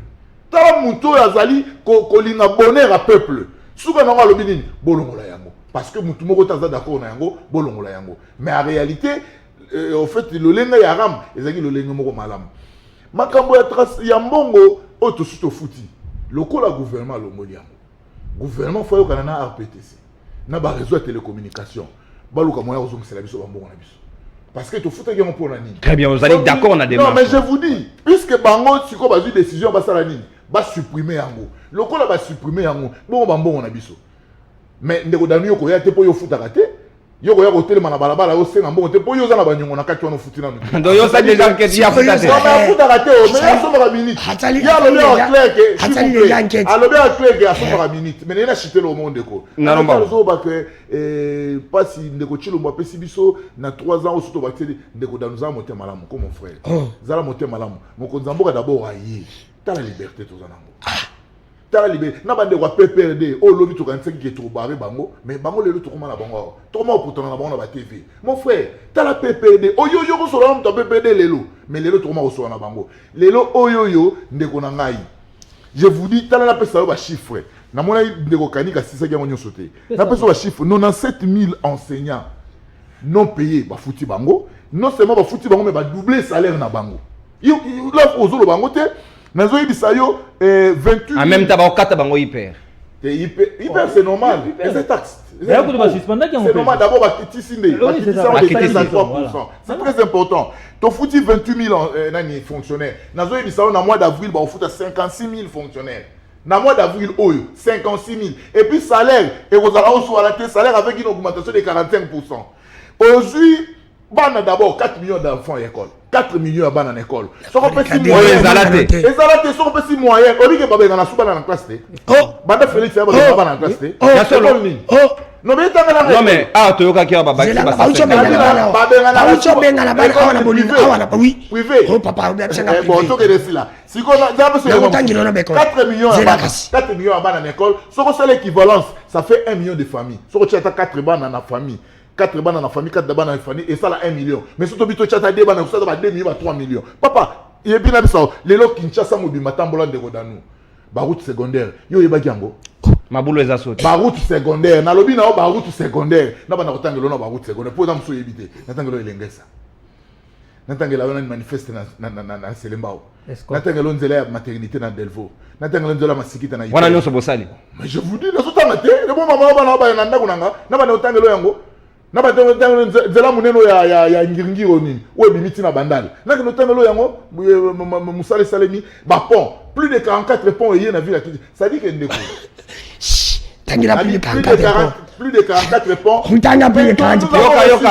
Tala muto azali kolinga bonheur à peuple. Souka nanga lobi nini bolongola yango parce que mutu moko taza d'accord na yango bolongola yango. Mais en réalité en fait le lenga ya ram ezaki le lenga moko malamu. Makambo ya trace ya mbongo auto suto futi. Lokola gouvernement longoli yango. Gouvernement faut yoka na RPTC. Na ba réseau de télécommunication. Baluka moya ozongisela biso ba mbongo na biso. Parce que tu fous que pour la ligne. Très bien, vous allez d'accord, on a des. Non, mais je vous dis, puisque Bango, si on a une décision, la ligne, va supprimer Yango. Le coup là va supprimer Yango. Bon, on a biso. Mais ndeko danio ko ya te po yo futa raté. Yo ko ya hotel mana balabala yo senga mbongo te po yo za na banyongo na kati wana futi na nuki. Donc yo ça déjà enquête ya futa te. Non mais futa raté mais ya so ba minute. Ya lo bien clair que alors bien clair que a so ba minute mais na chité le monde ko. Na non ba. Zo ba que pas si ndeko chilo mo pesi biso na 3 ans osuto ba teli ndeko danuza monter malamu comme mon frère. Zala monter malamu. Moko nzamboka d'abord aye. T'as la liberté to zanango. T'as la liberté. Na bande wa PPRD o lobi to kanse ki to baré bango mais bango le to koma na bango. To ma pourtant na bango na ba TV. Mon frère, t'as la PPRD. O yo yo ko so la to PPRD lelo. Mais lelo to koma ko so na bango. Lelo o yo yo ndeko na ngai. Je vous dis t'as la pesa ba chiffre. Na mona ndeko kanika sisa ki ngonyo sauter. Na pesa ba chiffre 97 000 enseignants non payés ba fouti bango. Non seulement ba fouti bango mais ba doubler salaire na bango. Yo là ozolo bango te. Nazo ibisa yo 28. En même temps ba okata bango hyper. Hyper c'est normal. C'est taxe. C'est normal d'abord ba kitisi c'est très important. To fouti 28 000 fonctionnaires. Nazo ibisa na mois d'avril ba fouta 56 000 fonctionnaires. Na mois d'avril oyo 56 000 et puis salaire et vous allez aussi à la salaire avec une augmentation de 45%. Aujourd'hui bana d'abord 4 millions d'enfants à l'école. 4 millions à bana à l'école. So on peut si moyen ezalate so on peut si moyen on dit que baba na suba na classe té. Banda Félix ya baba na classe té. Ya solo non mais tanga na. Non mais toyoka ki baba ki baba. Oui. Privé. Oh papa, bon to que de là. Si qu'on a 4 millions à bana. 4 millions à bana à l'école. So c'est l'équivalence, ça fait 1 million de familles. So tu as 4 bana na famille. 4 bandes dans la famille, 4 bandes dans la famille, et ça là 1 million. Mais surtout, tu as 2 bandes, ça va 2 millions, 3 millions. Papa, il y a bien ça. Les lots qui Kinshasa, Mobi, Matambola de Rodano. Baroute secondaire. Yo, il y a Bagiango. Maboulou les assaut. Baroute secondaire. Na lobi na baroute secondaire. Na ba na kotangelo na baroute secondaire. Pour exemple, so éviter. Natangelo elengesa. Natangelo na manifeste na Selembao. Natangelo nzela maternité na Delvaux. Natangelo nzela masikita na. Wana nyonso bosali. Mais je vous dis, na sotanga te. Le bon maman ba na ba na ndako nanga. Na ba na otangelo yango. Na ba nzela muneno ya ngingiro ni. Ou bimiti na bandal. Na ke otangelo yango musale salemi ba pont. Plus de 44 ponts et na ville qui ça dit que ndeko. Plus de 44 ponts.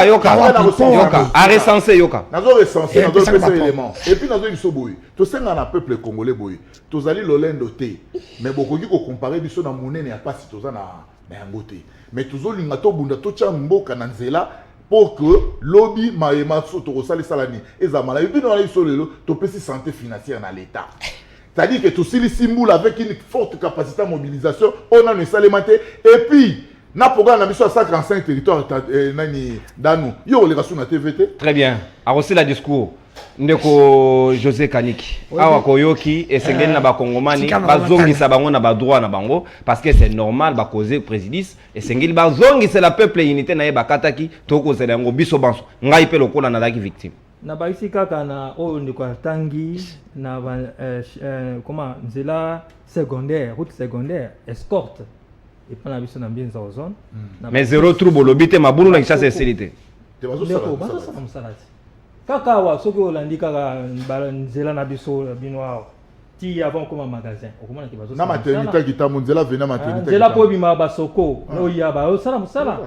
Yoka. A recenser yoka. Nazo recenser, nazo pesa élément. Et puis nazo biso boy. To senga na peuple congolais boy. To zali lolendo te. Mais bokoki ko comparer biso na monene ya pasi to za na yango te. Mais tozo linga to bunda to tia mboka na nzela pour que lobby maema so to sali salani ezamala. Et puis dans la biso lelo to pesi santé financière na l'état. C'est-à-dire que tout ce symbole avec une forte capacité de mobilisation, on a une salle alimentaire. Et puis, na programme na biso 145 territoires nani danu. Yo les rassuna TVT. Très bien. A reçu la discours. Ndeko José Kaniki. Awa koyoki et sengeli na ba kongomani bazongisa bango na ba droit na bango parce que c'est normal ba causer préjudice et sengeli bazongisa la peuple unité na ye bakataki toko zela ngo biso banso. Ngai pe lokola na laki victime. Na baisi kaka na oyo ndiko tangi na comment nzela secondaire route secondaire escorte et pas na biso na bien za zone mais zéro trouble lobité mabulu na kisa sécurité te bazo ça comme ça là kaka wa soki olandi kaka nzela na biso binoa ti avant comme magasin okomana ki bazo na maternité qui ta monzela vena maternité nzela po bima basoko no ya ba osala musala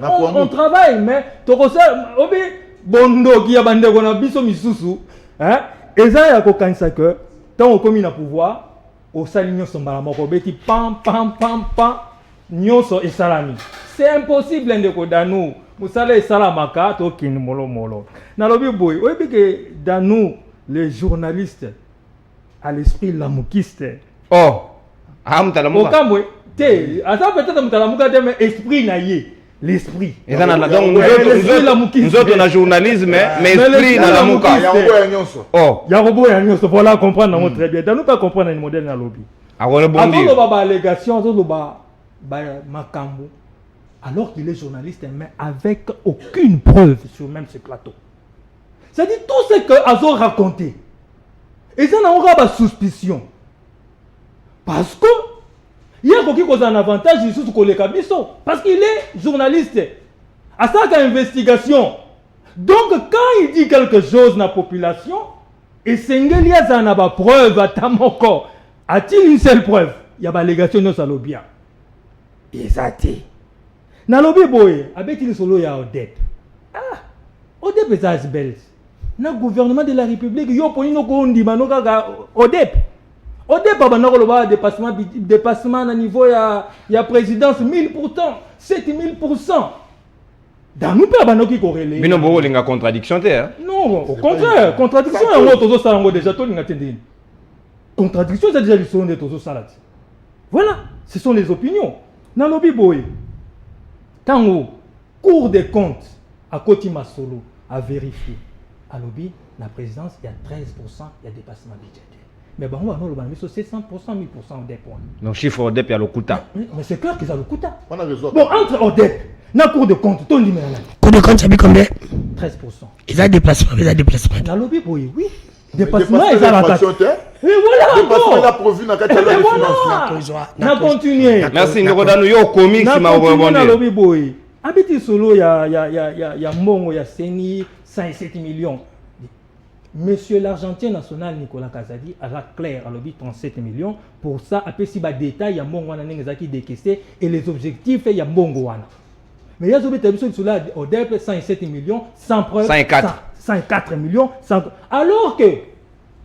on travaille mais tokosa obi bondo qui a bandé qu'on a biso misusu hein et ça ya ko kanisa que tant on commis na pouvoir au salignon son balamoko beti pam nyonso et salami c'est impossible ndeko danu musala et salamaka to kin molo na lobi boy oyebi que danu les journalistes à l'esprit lamukiste mutalamuka okamwe te asa peut-être mutalamuka te mais esprit na ye l'esprit. Et ça donc nous autres na journalisme mais esprit na la muka. Yarobo ya nyonso voilà comprendre très bien. Dans nous pas comprendre le modèle na lobby. Avant le allégation makambo alors qu'il est journaliste mais avec aucune preuve sur même ce plateau. C'est-à-dire tout ce que Azo raconté. Et ça n'a pas de suspicion. Parce que il y a un avantage sur le Kabiso parce qu'il est journaliste. À sa investigation. Donc quand il dit quelque chose dans la population, et Sengelia ça n'a pas preuve à Tamoko, a-t-il une seule preuve? Il y a pas allégation de Salobia. Et ça Na lobby boy, abeti le solo ya ODEP. Ah, ODEP est asbel. Na gouvernement de la République, yo poni no ko ndima no kaka ODEP. ODEP abana ko loba dépassement na niveau ya présidence 1000%, 7000%. Dans nous pas banoki corrélé. Bino bo linga contradiction te hein. Non, au contraire, contradiction en gros tozo salango déjà to linga tendini. Contradiction c'est déjà l'histoire de tozo salat. Voilà, ce sont les opinions. Na lobby boy. Tango Cour des comptes à Koti Masolo a vérifié. À lobby, la présidence, il y a 13%, il y a dépassement budgétaire. Mais bon, on va nous c'est 100%, 1000% des points. Donc chiffre ODEP, il y a le coûta. Mais c'est clair qu'ils ont le coûta. On a raison. Bon, entre ODEP, na Cour des comptes, ton numéro là. Cour de compte, ça fait combien? 13%. Ils ont déplacement, ils ont déplacement. Na lobby boy, oui. Dépassement, ils ont la carte. Et Et voilà dépassement, il a encore. prévu dans Et voilà. Na continuer. Merci Ngorodano yo comics Na ma continue na rebondir. lobby boy. Habiti solo ya Mbongo ya Seni 107 millions. Monsieur l'Argentin national Nicolas Kazadi a clair à lobby 37 millions. Pour ça, après si bas détail ya Mbongo wana ngezaki décaissé et les objectifs ya Mbongo wana. Mais il y a des personnes qui sont là au DEP 107 millions sans preuve. 104 millions. Alors que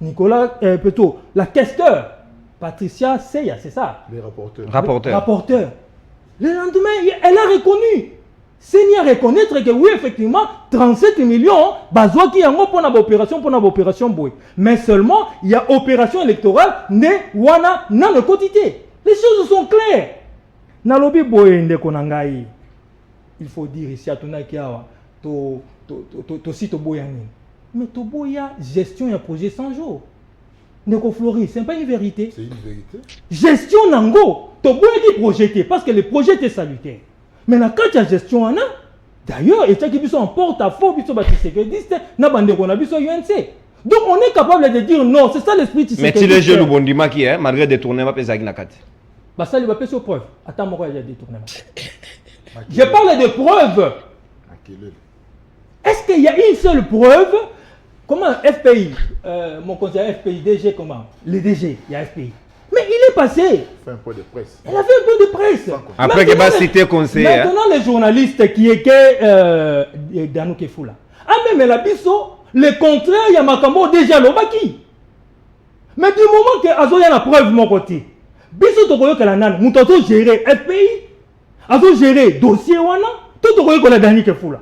Nicolas, plutôt, la questeur, Patricia Seya, c'est ça. Les rapporteurs. Rapporteur. Le lendemain, elle a reconnu. Seni a reconnaître que oui, effectivement, 37 millions, bazoa qui a pour l'opération boy. Mais seulement, il y a opération électorale, ne wana na le quotidien. Les choses sont claires. Na lobby boy ndekonangai. Il faut dire ici à Tonakiawa, to site boyani. Mais to boya gestion ya projet 100 jours. Neko Flori, c'est pas une vérité. C'est une vérité. Gestion nango, to boya qui projeté parce que le projet était salutaire. Mais na quand la gestion en a, d'ailleurs, et qui biso en porte-à-faux biso batiséquediste na bande qu'on a biso UNC. Donc on est capable de dire non, c'est ça l'esprit de Mais tu les jeux le bondima qui est malgré détournement pesaki na kati. Bah ça il va passer aux preuves. Attends moi il y a détournement. Je parle de preuves. Est-ce qu'il y a une seule preuve? Comment FPI, mon conseiller FPI, DG, comment? Le DG, il y a FPI. Mais il est passé. Fait un point de presse. Il a fait un peu de presse. Après qu'il va citer conseiller. Maintenant, les journalistes qui étaient dans Kefula. Ah, mais la biso, le contraire, il y a Makambo déjà l'Obaki. Mais du moment que Azo y a la preuve de mon côté, biso tokoyo que la nan, nous avons géré FPI, Azo géré dossier wana, tout tokoyo que la dernière Kefula.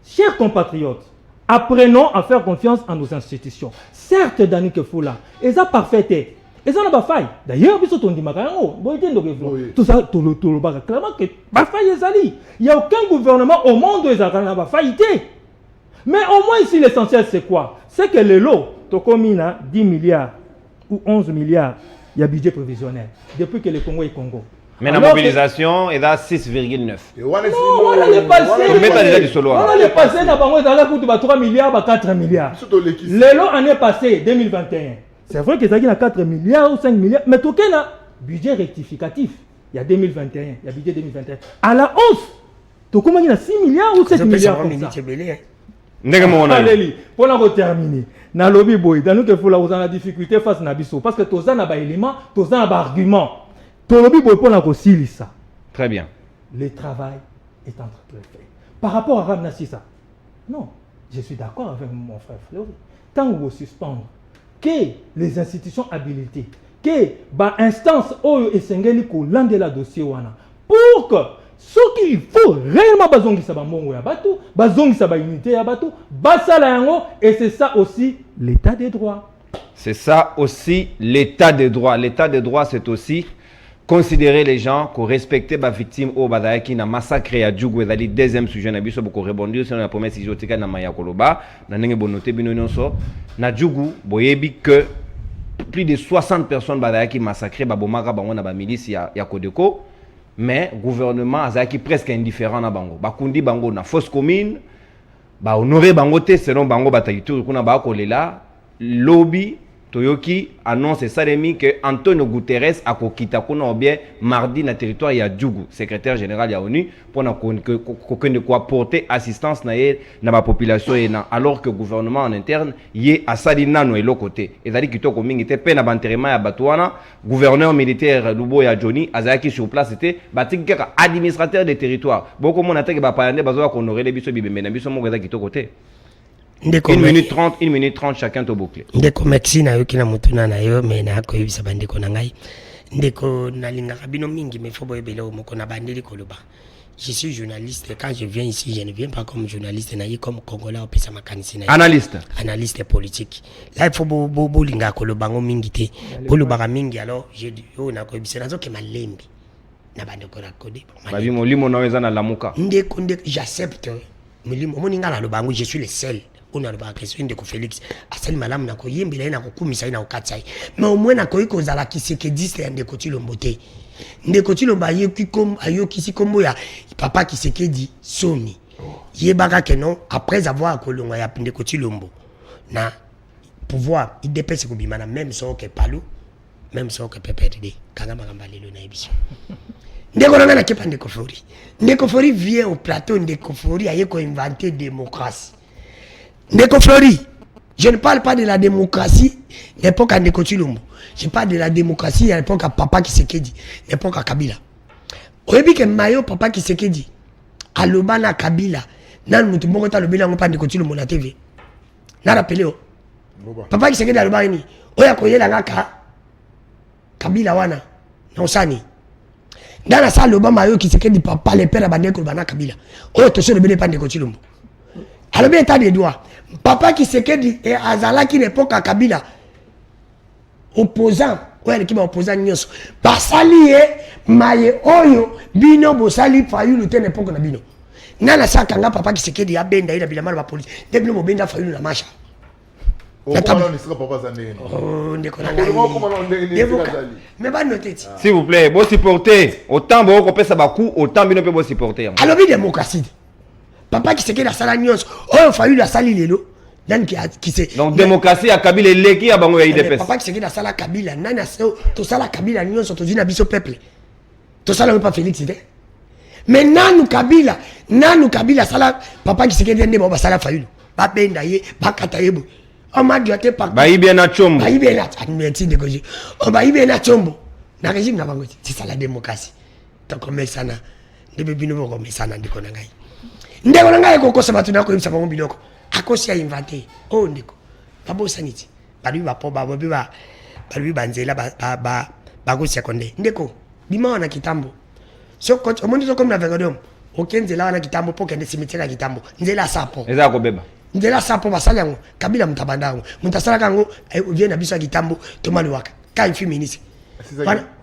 Chers compatriotes, apprenons à faire confiance en nos institutions. Certes, Dani Kefula, ils ont parfait. Ils ont pas faille. D'ailleurs, ils sont dit tout ça, tout le bac, clairement que pas faille il n'y a aucun gouvernement au monde où ils ont pas faillité. Mais au moins ici, l'essentiel c'est quoi? C'est que le lot, Tokomina, 10 milliards ou 11 milliards, il y a budget prévisionnel depuis que le Congo est Congo. Mais la mobilisation est à 6,9. Non, on a les passé. On a les passé, on a 3 milliards, 4 milliards. Le lot année passée, 2021. C'est vrai que ça a 4 milliards ou 5 milliards, mais tout cas, budget rectificatif. Il y a 2021, il y a budget 2021. À la hausse, tu comment il y a 6 milliards ou 7 milliards comme ça. Allez, pour la terminer. Dans le lobby boy, dans nous que faut la vous en la difficulté face à Nabiso parce que tous en a pas élément, tous en a pas argument. Ton lobby boy pour la concilier ça. Très bien. Le travail est en train de faire. Par rapport à Ramna Sissa, non, je suis d'accord avec mon frère Fleury. Tant que vous suspendre que les institutions habilitées, que l'instance et Sengeli ko lande la dossier wana pour que ce qu'il faut réellement bazongi sa ba mongo ya bato, bazongi sa ba unité ya bato, basala yango et c'est ça aussi l'état des droits. C'est ça aussi l'état des droits. L'état des droits c'est aussi considérer les gens qu'on respecte les victimes au Badaki na massacre à Djougou et le deuxième sujet na biso beaucoup rebondir sur la première sujet tika na Maya Koloba na ndenge bonoté bino nyonso na Djougou boyebi que plus de 60 personnes Badaki massacrées ba bomaka bango na ba milice ya Kodeko mais gouvernement azaki presque indifférent na bango bakundi bango na fausse commune ba honorer bango te selon bango batayitu kuna ba kolela lobby Toyoki annonce Salemi que Antonio Guterres a kokita kuna bien mardi na territoire ya Djougou, secrétaire général ya ONU, pour apporter assistance na la population alors que le gouvernement en interne y a Salina no elo côté. Et ça dit que to mingi te pena banterema ya Batouana, gouverneur militaire Lubo ya Johnny Azaki sur place était batika administrateur des territoires. Beaucoup mon attaque ba payande bazo ko honorer les biso bibembe na biso mo gaza ki to côté. 1 minute 30 chacun to boucler. Ndeko merci na yo kina mutuna na yo mais na ko yibisa bandeko na ngai. Ndeko nalinga kabino mingi mais faut boyebele o moko na bandeli koloba. Je suis journaliste et quand je viens ici je ne viens pas comme journaliste naïe comme congolais au pesa makanisi na. Analyste politique. Là il faut bo linga koloba ngo mingi te. Koloba mingi alors je dis oh na ko yibisa nazo ke malembi. Na bandeko na kode. Babi molimo na weza na lamuka. Ndeko j'accepte. Molimo moninga na lobango je suis le seul. On a le question de Félix asali malamu na ko yembela na ko kumisa na okatsa mais au moins na ko ikozala Kisekedi c'est ndeko Tshilombo te ndeko Tshilombo ayoki comme ayoki si kombo ya papa Kisekedi Soni yebaka que non après avoir kolonga ya ndeko Tshilombo na pouvoir il dépêche ko bimana même so que Palou même so que PPRD kanga makamba lelo na ebiso ndeko na kepa ndeko Fori vient au plateau ndeko Fori ayeko inventer démocratie. Ndeko Flori, je ne parle pas de la démocratie l'époque à Ndeko Tshilombo. Je parle de la démocratie à l'époque à Papa Kisekedi, l'époque à Kabila. Oyebi ke mayo Papa Kisekedi, aloba na Kabila, nan mutu moko ta lobela ngo pa Ndeko Tshilombo na TV. Na rappelé o. Papa Kisekedi aloba ni, oya koyela ngaka Kabila wana na osani. Ndana sa loba mayo Kisekedi papa le père abandeko bana Kabila. Oya to se lobele pa Ndeko Tshilombo. Alors bien état des droits. Papa Kisekedi et Azala qui l'époque à Kabila opposant ouais qui va opposant nyonso basali maye oyo bino bosali fayu le tene époque na bino nana sakanga papa Kisekedi abenda ila bila mala ba police depuis mo benda fayu na marcha mais pas noter s'il vous plaît bon supporter autant bon qu'on peut ça bakou autant bino peut bon supporter alors bien démocratie papa Kisekedi la sala nyonso oyo fayu la sali lelo donc donc démocratie à Kabila leki ya bango ya IDPS papa Kisekedi la sala Kabila nana to sala Kabila nyonso to dina biso peuple to sala pas Félix ide mais nanu Kabila sala papa Kisekedi ndé ba sala fayu ba benda ye ba kata yebo o ma diote pa ba ibe na chombo admeti de koji o ba ibe na chombo na régime na bango c'est ça la démocratie to comme ça na ndebe bino ko comme ça na ndiko na ngai ndeko na ngai ko kosa batuna ko imsa bango biloko akosi a inventé oh ndeko babo saniti balu ba po babo ba balu banzela ba kosi akonde ndeko bima wana kitambo so ko omondi to comme na vegodom okenzela wana kitambo po kende cimetière ya kitambo nzela sapo eza ko beba nzela sapo basala yango Kabila mutabandango mutasala kango vient na biso ya kitambo to maluwaka ka ifi ministre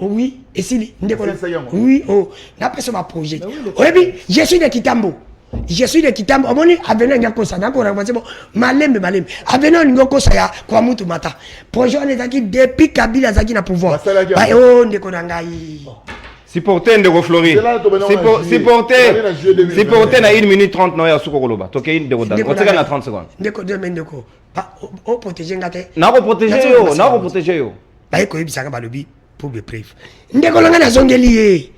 oui et si ndeko oui oh na peso ma projet oyebi je suis de kitambo omoni avenir ngakosa nako na mwanzo malembe avenir ngakosa ya kwa mtu mata projet on ezaki depuis Kabila zaki na pouvoir ba oh ndeko na ngai supporter ndeko Flori supporter na 1 minute 30 na ya suko koloba toke ndeko da otseka na 30 secondes ndeko de ndeko pa o protéger ngate na ko protéger yo ba ko yebisaka balobi pour be bref ndeko langa na zongeli ye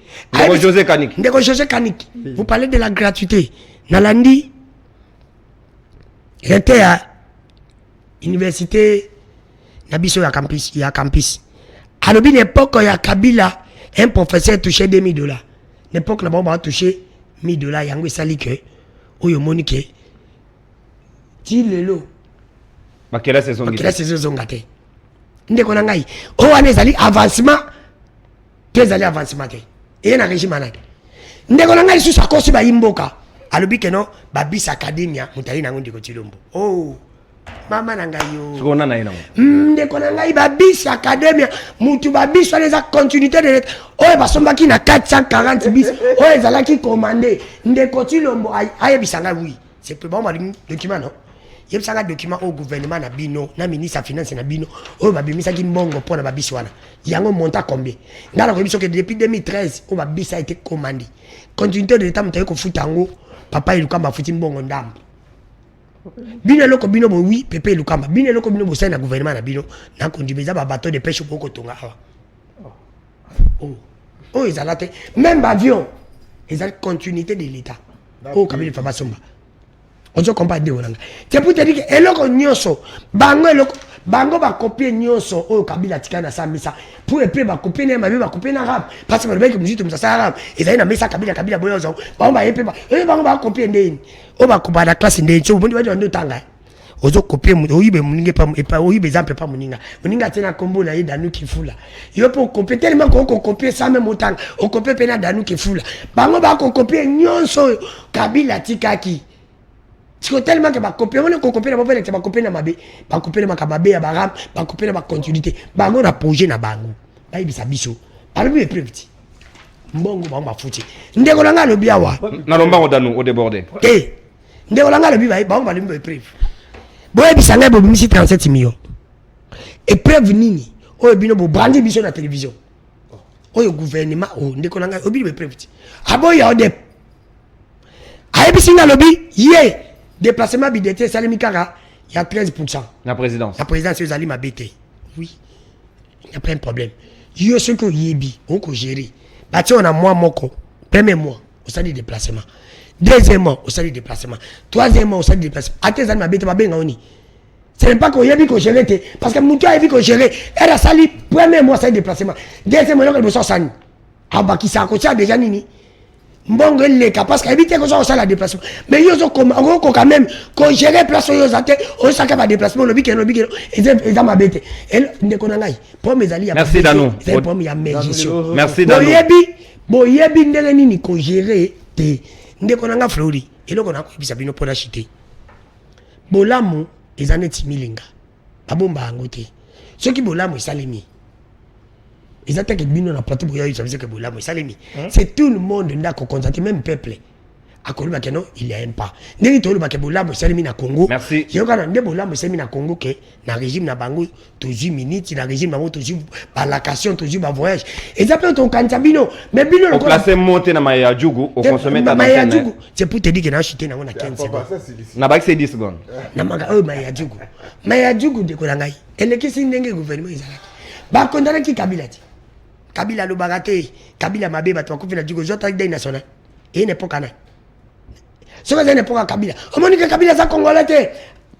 ndeko José Kaniki vous parlez de la gratuité nalandi était à université na biso ya campus alobi l'époque ya Kabila un professeur touchait $2,000 l'époque là on va toucher $1,000 yango esali que oyo monike ti lelo bakela saison ngate ndeko na ngai o wana ezali avancement te et na régime manade ndeko na ngai susu akosi ba imboka alobi keno ba bis academia mutayi nango ndeko Tshilombo oh mama na ngai yo sokona na ina ndeko na ngai ba bis academia mutu ba bis wana za continuité de oyo basombaki na 440 bis oyo ezalaki commandé ndeko Tshilombo ayebisanga oui c'est peu bon ma document non yebisanga document au gouvernement na bino na ministre ya finance na bino oyo babimisaki mbongo mpona babisi wana yango monta combien ngala ko biso que depuis 2013 o babisa a été commandé continuité de l'état mutaye ko futa ngo papa iluka mafuti mbongo ndambo Bino loko bino bo oui Pepe Lukamba. Bino loko bino bo na gouvernement na bino na conduire ba bateau de pêche pour kotonga. Oh ils allaient même avion. Ils ont continuité de l'état. Oh Kabila Faba Somba. On se compare de Olanga. C'est pour te dire que eloko nyonso bango eloko bango ba copier nyonso oh Kabila tikana sa misa pour epre ba copier na mabe ba copier na rap parce que le mec musique musa sa rap ils ont na misa Kabila boyozo ba epre ba bango ba copier ndeni o ba kuba na classe ndeni so bondi ba ndo tanga ozo copier mu oyibe muninge pa epa oyibe exemple pa muninga tena kombo na ye Danu Kifula yo pour copier tellement ko copier ça même autant o copier pena Danu Kifula bango ba copier nyonso Kabila tikaki. C'est tellement que ma copie, on a copié na mabe, ma copie na mabe, ma copie na makababe ya baram, ma copie na ma continuité. Bango na projet na bango. Ba ibisa biso. Parmi les privés. Mbongo ba ma futi. Ndeko langa lobi awa. Na lomba odanu au débordé. Ndeko langa lobi ba ba lobi privé. Bo ibisa ngabo bimisi 37 millions. Et preuve nini? O bino bo brandi biso na télévision. O yo gouvernement o ndeko langa obi be privé. Abo ya ode. Aibisi na lobi ye. Déplacement budgétaire, Salimi Kara, il y a 13%. La présidence. La présidence, c'est Salim Abete. Oui. Il n'y a pas un problème. Il y a ce que Yebi, on peut gérer. Bâti, on a mois, moko. Premier mois, au stade de déplacement. Deuxièmement, au stade de déplacement. Troisièmement, au stade de déplacement. Attends, Salim Abete, ma bengaoni. Ce n'est pas qu'on Yebi qu'on gère, parce que Moutou a Yebi qu'on gère. Elle a sali, premier mois, au stade de déplacement. Deuxièmement, elle a besoin de Sani. Ah, qui s'est accroché déjà, Nini. Mbongo leka parce qu'habiter que ça au la déplacement mais yo quand même qu'on gérer place yo zate on saka ba déplacement le bikeno ils ont mabete et ndeko nangai pour mes alliés merci Danu c'est pour ya médiation merci Danu boyebi ndele nini ko gérer te ndeko nanga Flori et loko nako bisa bino pour acheter bolamu ezaneti milinga babomba ngote ceux qui bolamu salimi. Ils attaquent que Bino n'a pas tout pour y ça veut dire que Boulamo Salemi. C'est tout le monde qui a constaté, même peuple. À Koluba Keno, il y a un pas. N'est-ce pas que Boulamo Salemi na Congo? Merci. Je regarde des Boulamo Salemi na Congo que na régime na Bango toujours minutes, na régime na toujours par location, toujours par voyage. Et ça peut être ton Kantabino, mais Bino on place monter na Maya Djougou au consommer ta Maya Djougou. C'est pour te dire que na chuté na 15 secondes. Na bak c'est 10 secondes. Na maga Maya Djougou. Maya Djougou de Kolangai. Elle est qui signe ndenge gouvernement Isaac. Ba condamné qui Kabila ti. Kabila lo bagate, Kabila mabe ba to kufina jugo zota dei national. Et n'est pas kana. Ce que n'est pas Kabila. O monika Kabila za congolais te.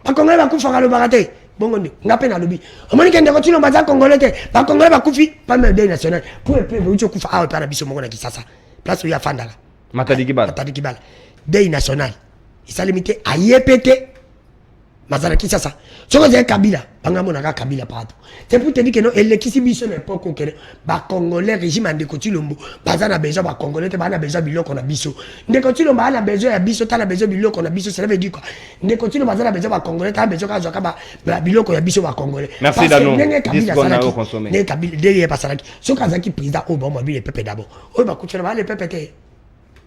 Ba congolais ba kufa lo bagate. Bongo ni ngape na lobi. O monika ndeko tino ba za congolais te. Ba congolais ba kufi pas même dei national. Pour epre bo ucho kufa awa para biso mongo na Kisasa. Place ya fandala. Matadi Kibala. Matadi Kibala. Dei national. Isa limité a yepete. Mazara Kisasa. Ce que c'est Kabila. Bangamo na Kabila partout. C'est pour te dire que non, elle qui biso n'est pas qu'on ba congolais régime en décotilombo. Pas na besoin ba congolais te ba na besoin biloko na biso. Décotilombo na besoin ya biso ta na besoin biloko na biso, ça veut dire quoi? Décotilombo na besoin ba congolais ta besoin ka zoka ba biloko ya biso ba congolais. Merci Dano. Kabila salaki. Ne Kabila derrière pas salaki. Ce kazaki président au bon moi le peuple d'abord. O ba kuchela ba le peuple te.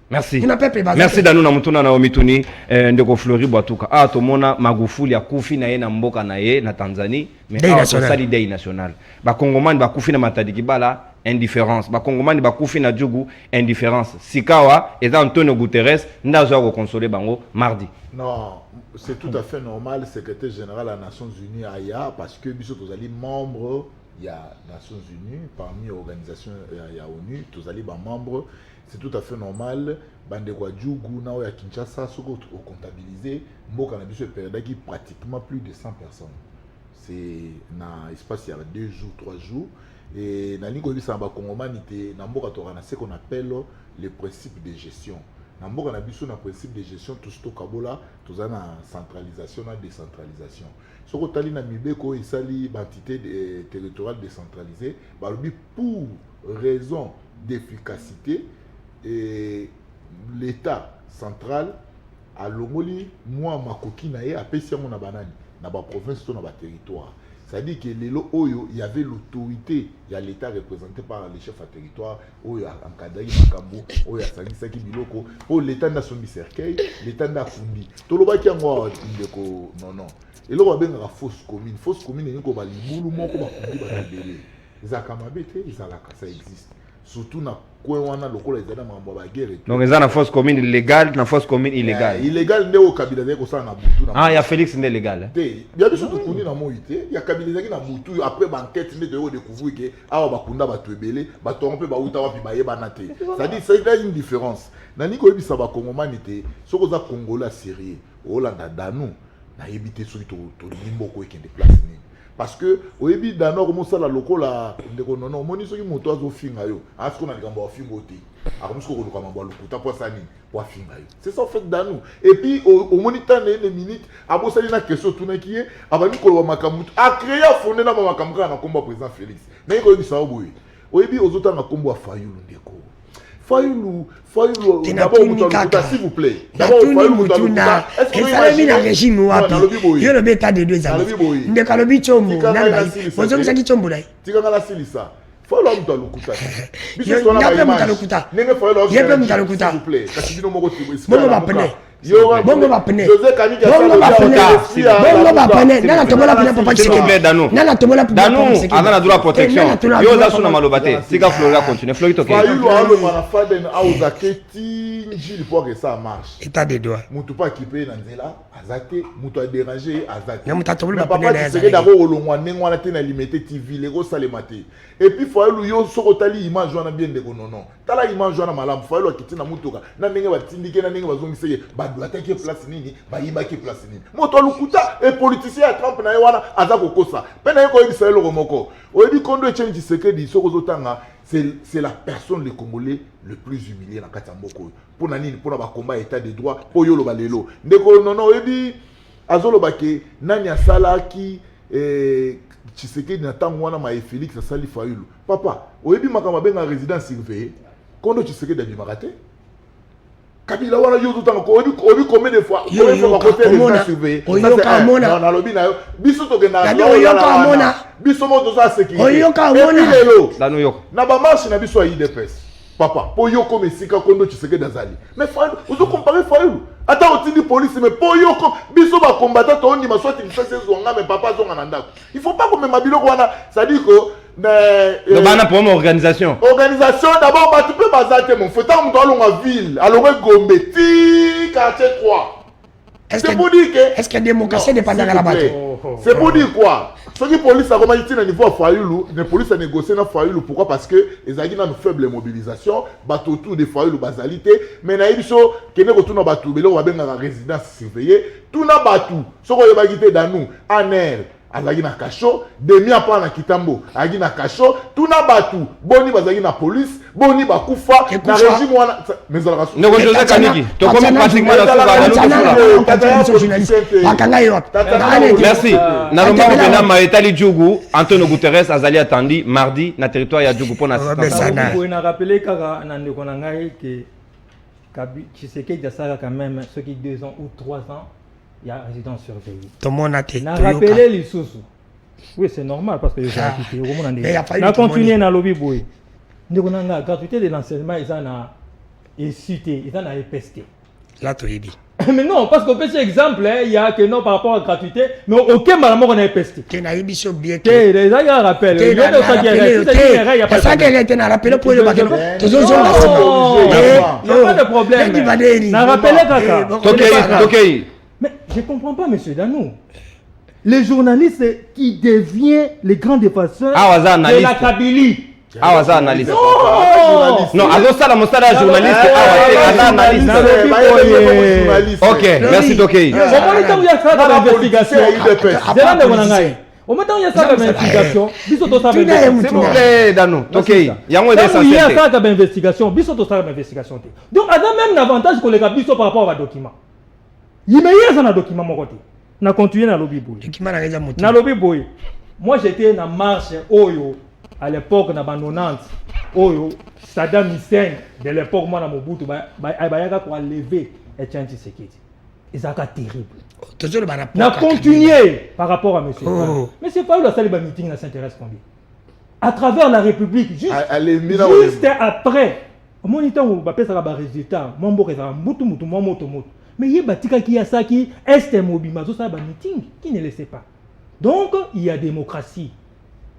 Merci. Merci Danu na mutuna na omituni ndeko Flori Bwatuka. Ah tomona Magufuli ya kufi na ye na mboka na ye na Tanzanie mais sali dei national. Ba Kongomani ba kufi na Matadi Kibala indifférence. Ba Kongomani ba kufi na Djougou indifférence. Sikawa et Antonio Guterres ndazo ko consoler bango mardi. Non, c'est tout à fait normal secrétaire général des Nations Unies aya parce que biso tozali membre ya Nations Unies parmi organisations ya ONU tozali ba membre. C'est tout à fait normal. Bandekwa Djougou, na ya Kinshasa, ce qu'on comptabilisé, Mboka na biso perdaki pratiquement plus de 100 personnes. C'est na espace il y a 2 jours, 3 jours. Et na lingo bisa ba Kongomanité, na Mboka torana ce qu'on appelle le principe de gestion. Na Mboka na biso na principe de gestion tout ce kabola, tout ça na centralisation na décentralisation. Ce qu'on tali na Mibeko et sali entité territoriale décentralisée, ba pour raison d'efficacité et l'État central a l'omoli moi makoki na ye apesi yango na banani na ba province to na ba territoire. C'est-à-dire que lelo oyo il y avait l'autorité, il y a l'État représenté par les chefs à territoire, oyo encadré makambo, oyo asangisaki biloko, pour l'État na sombi cercueil, l'État na fundi. Tolobaki yango ndeko non. Et là on va bien la fausse commune ni ko ba libulu moko ba fundi ba libéré. Zakamabe te, ça existe. surtout na coin wana lokola ezana mambo ba guerre. Donc ils ont une force commune légale, une force commune illégale. Illégal ndeko kabila ndeko ça na butu na. Ah, il y a Félix ndé légal. Il y a des choses qu'on na moité, il y a kabila qui na butu après banquette ndé de découvrir que awa bakunda batu ebele, batu on peut ba uta wapi ba yebana te. Ça dit c'est une différence. Nani ko yebisa ba kongomani te, soko za congolais sérieux, Holanda danu na yebité so to limboko ekende place ni. Parce que au début dans comme ça la lokola ndeko non moni soki moto azo finga yo asko na likambo wa fingo te akomusko ko lokama ba lokuta po sani po finga yo c'est ça en fait dans nous et puis au moniteur les minutes abo sali na question tuna kié abani ko makambu a créé fondé na makambu na komba président Félix mais ko yebisa oboye au début ozota na kombo wa Fayulu ndeko Fayulu d'abord s'il vous plaît d'abord Fayulu est-ce que vous avez mis le régime wapi yo le beta de 2 ans ndeka lobi chombo namba bozo msaki chombo dai tika ngala silisa Fayulu mtu alukuta biso sona ba image nenge Fayulu yepe mtu alukuta s'il vous plaît kasi bino moko bongo bapene bongo bapene José Kaniki bongo bapene nana tomola pena papa Tshisekedi nana tomola pena Danu azana droit protection yo za suna malobate sika Florida continue Florida toke Fayulu alo mana faden auza keti njili pour que ça marche état de droit mutu pa kipe na nzela azate mutu a déranger azate na mutu tomola papa Tshisekedi d'abord olongwa nengwa te na limité TV lego salemate et puis Fayulu yo soko tali image wana bien de non tala image wana malamu Fayulu akiti na mutuka na ndenge batindike na ndenge bazongise attaquer place nini ba yibaki place nini moto lukuta et politicien à Trump na wana azako kosa pena yeko yebisa le romoko oyebi kondo Etienne Tshisekedi soko zotanga c'est la personne le Congolais le plus humilié na kati ya mboko pour na nini pour na ba combat état de droit po yo lo balelo ndeko non oyebi azolo bake nani asalaki Tshisekedi na tango wana ma Félix asali Fayulu papa oyebi makama benga résidence surveillée kondo Tshisekedi abimaka Kabila wana yo tout encore obi combien de fois yo ba côté résidence surveillée non na lobi na yo biso to gena yo biso mo to sa sécurité yo ka mona Danu yo na ba marche na biso IDPS papa po yo comme sika kondo Tshisekedi dazali mais Fayulu vous comparer Fayulu ata otindi police mais po yo comme biso ba combattant to ndi maswati mfese zonga mais papa zonga na ndako il faut pas comme mabilo wana ça dit que le bana pour mon organisation d'abord bah tu peux basater mon faut tant dans la ville alors Gombe ti quartier 3 c'est pour dire que est-ce que démocratie dépend de la bateau c'est pour dire quoi ce qui police a commencé à niveau Fayulu les police a négocié na Fayulu pourquoi parce que ils ont une faible mobilisation bateau autour de Fayulu basalité mais na ibiso kene ko tuna bateau belo wa benga résidence surveillée tout na bateau ce ko yeba kité dans nous en air azaki na kasho demi apa na kitambo azaki na kasho tuna batu boni bazaki na police boni bakufa na régime wana mais la raison ne José Kaniki to comme pratiquement la merci na lomba bena maetali Djougou Antonio Guterres azali attendi mardi na territoire ya Djougou pour assistance na rappeler kaka na ndeko na ngai que Tshisekedi asaka quand même ceux qui 2 ans ou 3 ans il y a résidence surveillée. Tout le monde a été. Na rappelé les sous. Oui, c'est normal parce que je vais quitter. On a continué dans lobby boy. Nous avons la gratuité de l'enseignement, ils en a cité, ils en a EPST. Là, tu es dit. Mais non, parce qu'au petit exemple, il y a que non par rapport à la gratuité, mais aucun malheur on a EPST. Tu n'as pas bien. Tu les as rappelé. Il y a pas ça que tu n'as rappelé pour le bateau. Tu as pas de problème. Tu as rappelé caca. OK. Mais je ne comprends pas, monsieur Danou. Les journalistes qui deviennent les grands défenseurs de la Kabylie. Ah, ça analyse. Non, alors ça la mostara journaliste. Ah, analyse. OK, merci Tokei. Comment est-ce qu'il y a ça dans l'investigation? Au moment où il y a ça dans l'investigation, biso ça s'il vous plaît Danou. Tokei. Il y a moins d'essentiel. Il y a ça dans l'investigation, biso ça dans l'investigation. Donc, il y a même un avantage que les gars biso par rapport à documents. Il me y a un document mon côté. Na continué na lobby boy. Na lobby boy. Moi j'étais na marche Oyo à l'époque na 90. Oyo Saddam Hussein de l'époque moi na Mobutu bayaka pour lever Etienne Tshisekedi. Et ça a terrible. Na continué par rapport à monsieur. Monsieur Fayulu a sali ba meeting na s'intéresse combien. À travers la République juste après au moniteur où ba pesa ba résultat mon mbo ka mutu moto. Mais il y a batika qui a ça qui est mobile, ça ba meeting qui ne le sait pas. Donc il y a démocratie.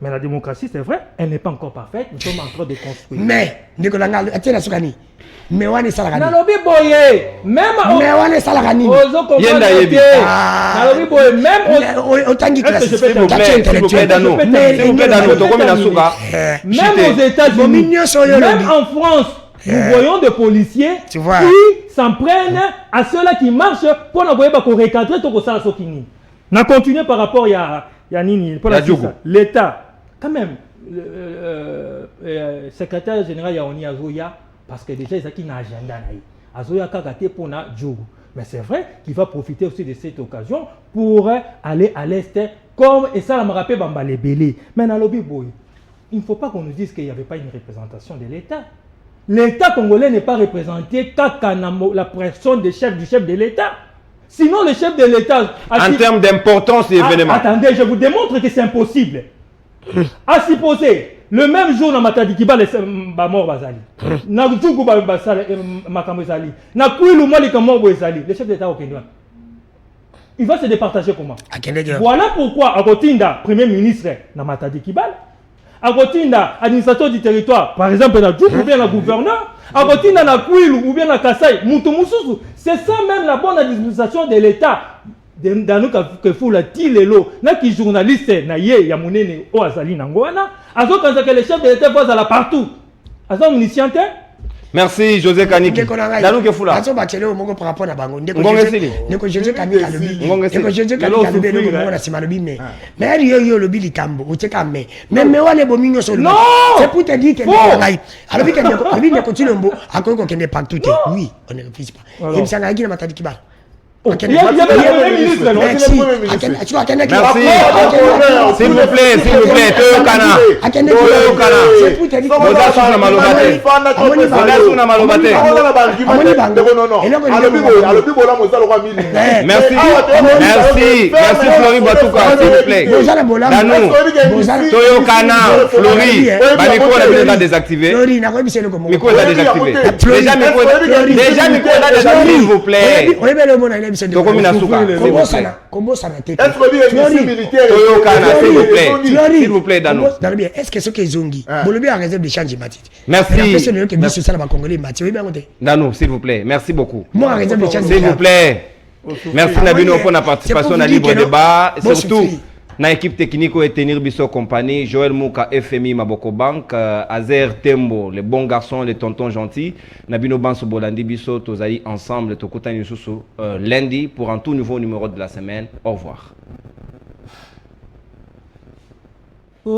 Mais la démocratie, c'est vrai, elle n'est pas encore parfaite. Nous sommes en train de construire. Mais, Nicolas, tu es Soukani. Mais on est Salagani. Nalobi boye, même Mais on est Salagani. Yenda yebi. Nalobi boye, même autant que Est-ce que je peux S'il vous plaît, s'il vous plaît, Danou. S'il vous plaît, Danou, Tokomi Nasuka. même aux États-Unis, même en France, nous voyons des policiers Tu vois. qui s'en prennent à ceux-là qui marchent pour n'envoyer pas qu'on recadrer tout ça à Sokini. On a continué par rapport à Nini, pour la Djougou. l'État. Quand même, le secrétaire général Yaoni Azoya, parce que déjà, il y a un agenda. Azoya Kagate pour na Djougou. Mais c'est vrai qu'il va profiter aussi de cette occasion pour aller à l'Est, comme, et ça, la me rappelle Bamba Lebele. Mais dans le Boy, il ne faut pas qu'on nous dise qu'il n'y avait pas une représentation de l'État. L'État congolais n'est pas représenté qu'à la personne du chef de l'État. Sinon, le chef de l'État... En termes d'importance de l'événement. Attendez, je vous démontre que c'est impossible. À supposer, le même jour, dans Matadi Kiba, les mort Bazali. Na Djougou Makambo Bazali. Na Kouilou Malika mort Bazali. Le chef de l'État au Kenya. Il va se départager comment? Voilà pourquoi, à Rotinda, Premier ministre, dans Matadi Kibal, à Rotinda, administrateur du territoire, par exemple, dans Djougou ou bien le gouverneur, à Rotinda, dans Kouilou ou bien dans Kassai, Moutoumoussou, c'est ça même la bonne administration de l'État. Dans nous que fou la tilelo na qui journaliste na ye ya munene o azali nangwana azo quand que le chef de l'État voit à la partout azo municiante. Merci José Kaniki. Danou ke fula. Azo bachele o mongo par rapport à bango. Ndeko José Kaniki alobi. Ndeko José Kaniki alobi le mongo na sima lobi mais. Mais yo lobi likambo o teka mais wane bomingo so. Non. C'est pour te dire que ngai. Alobi que ndeko Tilombo akoko kende partout. Oui, on ne refuse pas. Il me sanga na Matadi Kibala. Merci. Il y avait le Premier ministre. Merci. S'il vous plaît, Toyo Kana. Toyo Kana. Modasu na malobate. Modasu na malobate. Merci. Merci Flori Batuka, s'il vous plaît. Danou. Toyo Kana, Flori. Micro est déjà désactivé. Micro est désactivé. Déjà micro est désactivé, s'il vous plaît. Tokomi Nasuka, s'il vous plaît. Toyo Kana, s'il vous plaît, Danou. Est-ce que ce que Zongi, Bolobi a raison de changer Matit? Merci. Danou, s'il vous plaît. Merci beaucoup. Moi, raison de changer. S'il vous plaît. Merci Nabino pour la participation à Libre Débat. Et surtout, na équipe technique et tenir Bisso Compagnie, Joël Mouka, FMI, Maboko Bank, Azer Tembo, les bons garçons, les tontons gentils, Nabino Banso Bolandi Bisso, Tozaï ensemble, Tokuta Yususu, lundi pour un tout nouveau numéro de la semaine. Au revoir.